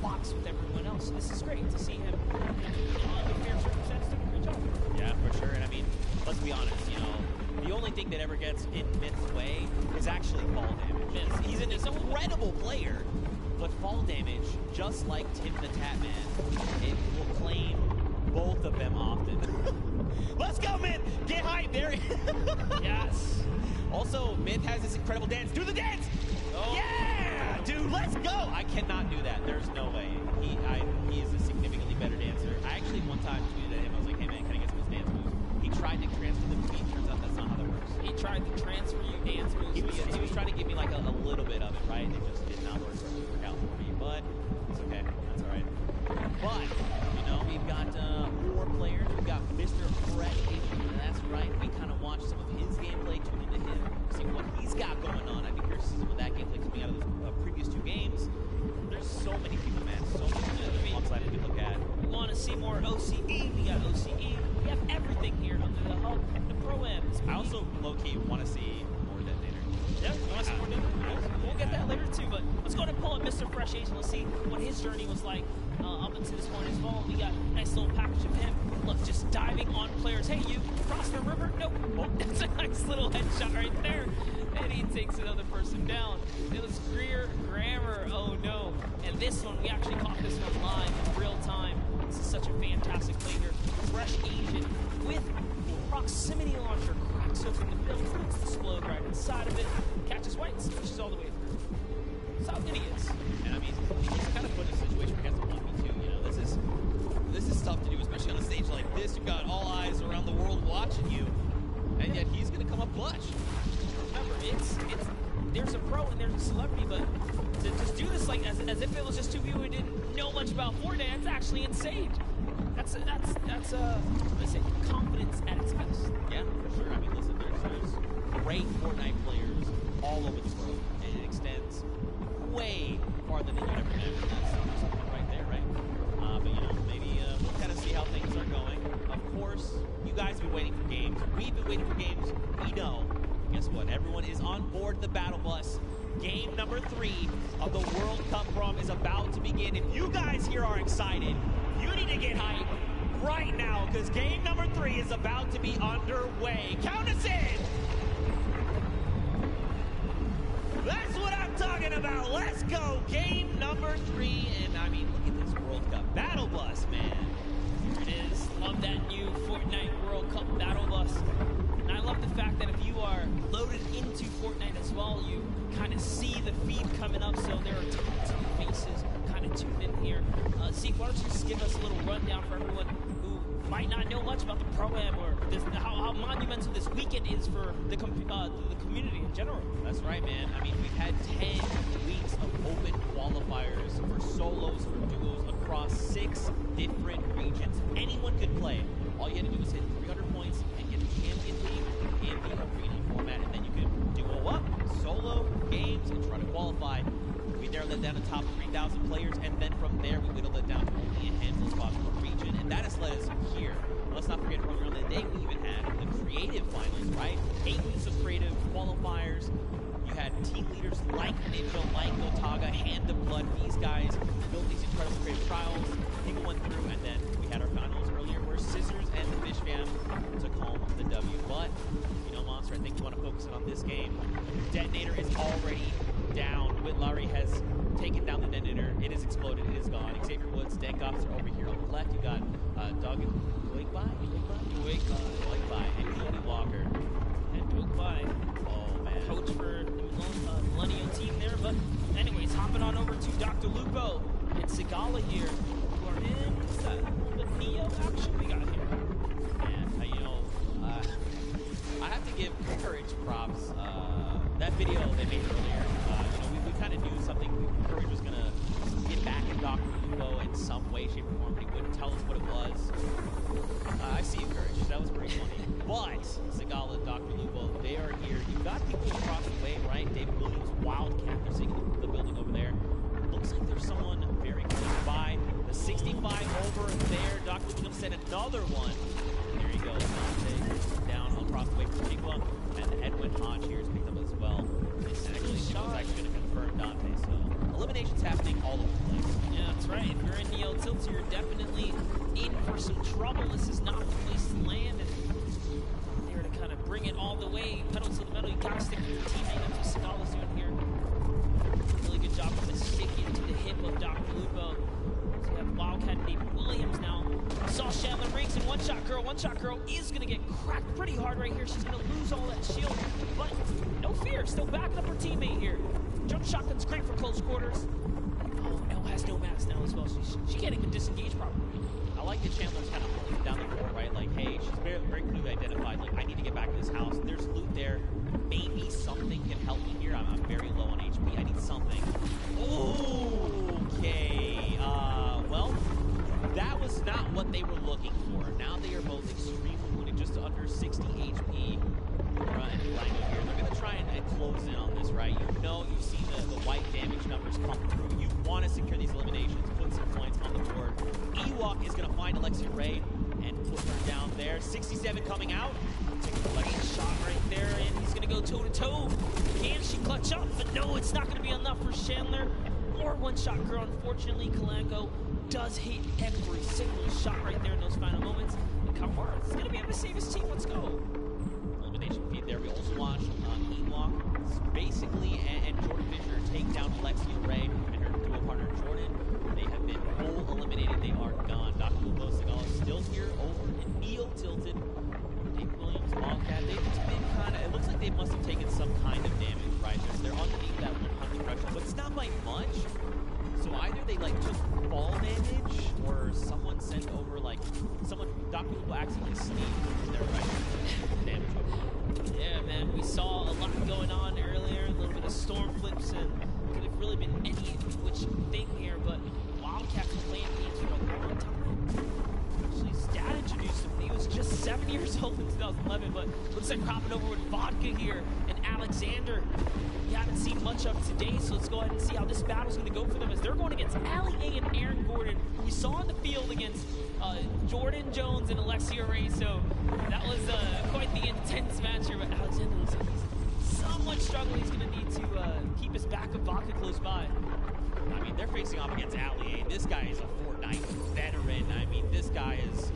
box with everyone else. So this is great to see him under fair circumstances doing a great job. Yeah, for sure. And I mean, let's be honest, the only thing that ever gets in Myth's way is actually fall damage. He's an incredible player, but fall damage, just like Tim the Tatman, it will claim both of them often. Let's go, Myth! Get hype there! Yes! Also, Myth has this incredible dance. Do the dance! Oh. Yeah! Dude, let's go! I cannot do that. There's no way. He is a significantly better dancer. I actually one time tweeted at him, I was like, hey man, can I get some of his dance moves? He tried to transfer them to me. Turns out that's not how that works. He tried to transfer you dance moves. He was trying to give me like a little bit of it, right? It just did not work out for me, but it's okay. That's all right. But, we've got more players. We've got Mr. Fresh Asian. That's right. We kind of watched some of his gameplay, tune into him, see what he's got going on. I'd be curious to see some of that gameplay coming out of the previous two games. There's so many people, man. So many alongside it to look at. We want to see more OCE. We got OCE. We have everything here under the hub. The Pro-Am. I also, low-key, want to see more Detonator. Yeah, you want to see more Detonator? We'll get that later, too. But let's go ahead and pull up Mr. Fresh Asian. Let's see what his journey was like up until this point as well. We got a nice little package of him. Look, just diving on players. Hey, you cross the river? Nope. Oh, that's a nice little headshot right there. And he takes another person down. It was Greer Grammar. Oh, no. And this one, we actually caught this one live in real time. This is such a fantastic play here. Fresh Asian with the proximity launcher. Cracks open the build, puts the explode right inside of it, catches Whites, pushes all the way through. That's how good he is. And I mean, he's kind of put in a situation where he has to 1v2. This is tough to do, especially on a stage like this. You've got all eyes around the world watching you, and yet he's going to come up clutch. Remember, there's a pro and there's a celebrity, but to just do this like as if it was just two people who didn't know much about Fortnite, that's actually insane. That's let's say confidence at its best. Yeah, for sure. I mean, listen, there's great Fortnite players all over the world, and it extends way farther than you'd ever imagine. That's something right there, right? But maybe we'll kind of see how things are going. Of course, you guys have been waiting for games. We've been waiting for games. We know. Guess what? Everyone is on board the battle bus. Game number 3 of the World Cup Prom is about to begin. If you guys here are excited, you need to get hyped right now, because game number 3 is about to be underway. Count us in! That's what I'm talking about. Let's go. Game number 3. And I mean, look at this World Cup battle bus, man. Here it is. Love that new Fortnite World Cup battle bus. And I love the fact that if you are loaded into Fortnite as well, you kind of see the feed coming up, so there are tons of faces kind of tuned in here. Zeke, why don't you just give us a little rundown for everyone who might not know much about the Pro-Am or how monumental this weekend is for the community in general. That's right, man. I mean, we've had 10 weeks of open qualifiers for solos, for duos across 6 different regions. Anyone could play. All you had to do was hit 300 points and get the champion team in the arena format, and then you could duo up, solo, games, and try to qualify. We there led down the top 3,000 players, and then from there we whittled it down to only a handful of spots per region, and that has led us here. Let's not forget earlier on the day we even had the creative finals, right? 8 weeks of creative qualifiers. You had team leaders like Ninja, like Gotaga, Hand of Blood. These guys built these incredible creative trials. People went through, and then we had our finals earlier where Scissors and the Fish Fam took home the W. But, Monster, I think you want to focus in on this game. Detonator is already down. Whitlari has taken down the Detonator. It is exploded. It is gone. Xavier Woods, Denkoffs are over here on the left. You got Doug Duigbai, and Cody Walker. And Duigbai. Oh, man. Coach for the Millennial team there. But anyways, hopping on over to Dr. Lupo and Sigala here, who are in a little bit Neo action we got here. And, I have to give Courage props. That video they made earlier, we kind of knew something. Courage was going to get back at Dr. Lupo in some way, shape, or form, but he wouldn't tell us what it was. I see you, Courage. That was pretty funny. But Zagala, Dr. Lupo, they are here. You've got people across the way, right? David Williams, Wildcat, they're sitting in the building over there. Looks like there's someone very close by. The 65 over there. Dr. Lupo's going to send another one. There he goes. Dante down across the way from Chiqua. And Edwin Hodge here is picked up as well. This actually was actually going to confirm Dante. So eliminations happening all over the place. Yeah, that's right. If you're in Neo Tilt, you're definitely in for some trouble. This is not the place to land. And there to kind of bring it all the way. Pedal to the metal. You got to stick with your teammate. That's what Scala's doing here. Really good job of sticking to the hip of Dr. Lupo. So we have Wildcat and David Williams now. Saw Chandler Riggs and One Shot Girl. One Shot Girl is going to get cracked pretty hard right here. She's going to lose all that shield. But no fear. Still backing up her teammate here. Jump shotgun's great for close quarters. Oh, Elle has no mask now as well. She can't even disengage properly. I like that Chandler's kind of holding down the floor, right? Like, hey, she's very, very clearly identified. Like, I need to get back to this house. There's loot there. Maybe something can help me here. I'm very low on HP. I need something. Okay. Well, that was not what they were looking for. Now they are both extremely wounded, just under 60 HP. And Blanco here. They're going to try and close in on this, right? You see the white damage numbers come through. You want to secure these eliminations, put some points on the board. Ewok is going to find Alexia Ray and put her down there. 67 coming out. Take a great shot right there, and he's going to go toe-to-toe. Can she clutch up? But no, it's not going to be enough for Chandler or One Shot Girl. Unfortunately, Kalanko does hit every single shot right there in those final moments. And Kamara is going to be able to save his team. Let's go. Elimination feed there. We also watched Ewok basically and Jordan Fisher take down Alexia Ray and her duo partner Jordan. They have been full eliminated. They are gone. Dr. Lupo Zagala still here over in Neo Tilted. Dave Williams, Wildcat, they've been kind of, it looks like they must have taken some kind of damage, right? They're underneath that 100 threshold, but it's not by much. So either they like took fall damage or someone sent over like, Dr. Lupo accidentally sneezed their right damage over. Yeah, man, we saw a lot going on earlier, a little bit of storm flips, and could have really been any which thing here, but Wildcat's playing games for a long time. Actually, his dad introduced him. He was just 7 years old in 2011, but looks like cropping over with Vodka here, and Alexander. We haven't seen much of today, so let's go ahead and see how this battle's going to go for them as they're going against Ali A and Aaron Gordon, who we saw in the field against Jordan Jones and Alexia Ray, so that was quite the intense match here, but Alexander looks like he's somewhat struggling. He's going to need to keep his backup Vodka close by. I mean, they're facing off against Ali A. This guy is a Fortnite veteran. I mean, this guy is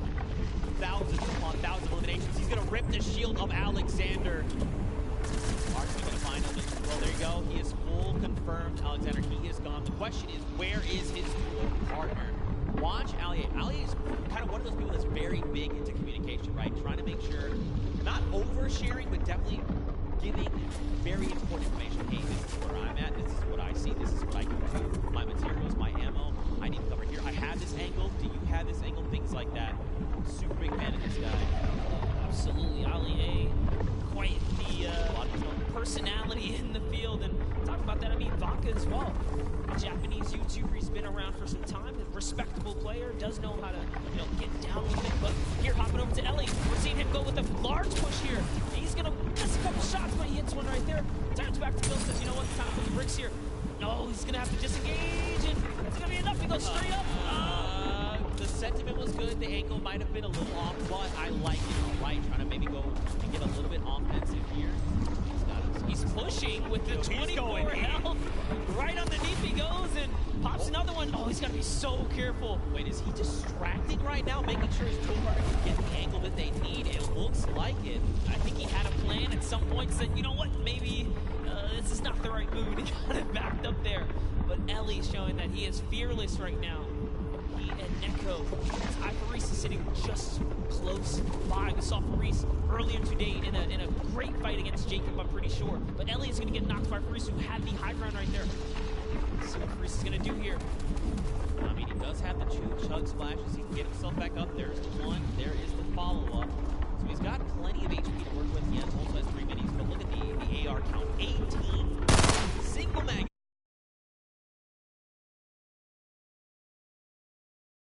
thousands upon thousands of eliminations. He's going to rip the shield of Alexander. Mark's going to find him. Well, there you go. He is full confirmed. Alexander, he is gone. The question is, where is his dual partner? Watch Ali A. Ali A is kind of one of those people that's very big into communication, right? Trying to make sure, not oversharing, but definitely giving very important information. Hey, this is where I'm at. This is what I see. This is what I can do. My materials, my ammo. I need cover here. I have this angle. Do you have this angle? Things like that. Super big fan of this guy. Absolutely. Ali A, quite the personality in the field. And talk about that, I mean, Vodka as well. A Japanese YouTuber. He's been around for some time. A respectable player. Does know how to, get down with it. But here, hopping over to Ellie. We're seeing him go with a large push here. He's going to miss a couple shots, but he hits one right there. Turns back to Bill, says, you know what, it's time to put the bricks here. No, he's going to have to disengage, and it's going to be enough. He goes straight up. The sentiment was good. The angle might have been a little off, but I like it, all right? Trying to maybe go and get a little bit offensive here. He's pushing with the 24 health. Right underneath he goes and pops another one. Oh, he's got to be so careful. Wait, is he distracted right now, making sure his dual partner can get the angle that they need? It looks like it. I think he had a plan at some point, said, you know what, maybe this is not the right move. He got it backed up there. But Ellie's showing that he is fearless right now. He and Neko. Faris is sitting just close by. We saw Faris earlier today in a great fight against Jacob, I'm pretty sure. But Ellie is going to get knocked by Faris, who had the high ground right there. Let's see what Faris is going to do here. I mean, he does have the two chug splashes. He can get himself back up. There's the one. There is the follow-up. So he's got plenty of HP to work with. He also has 3 minis, but look at the AR count, 18th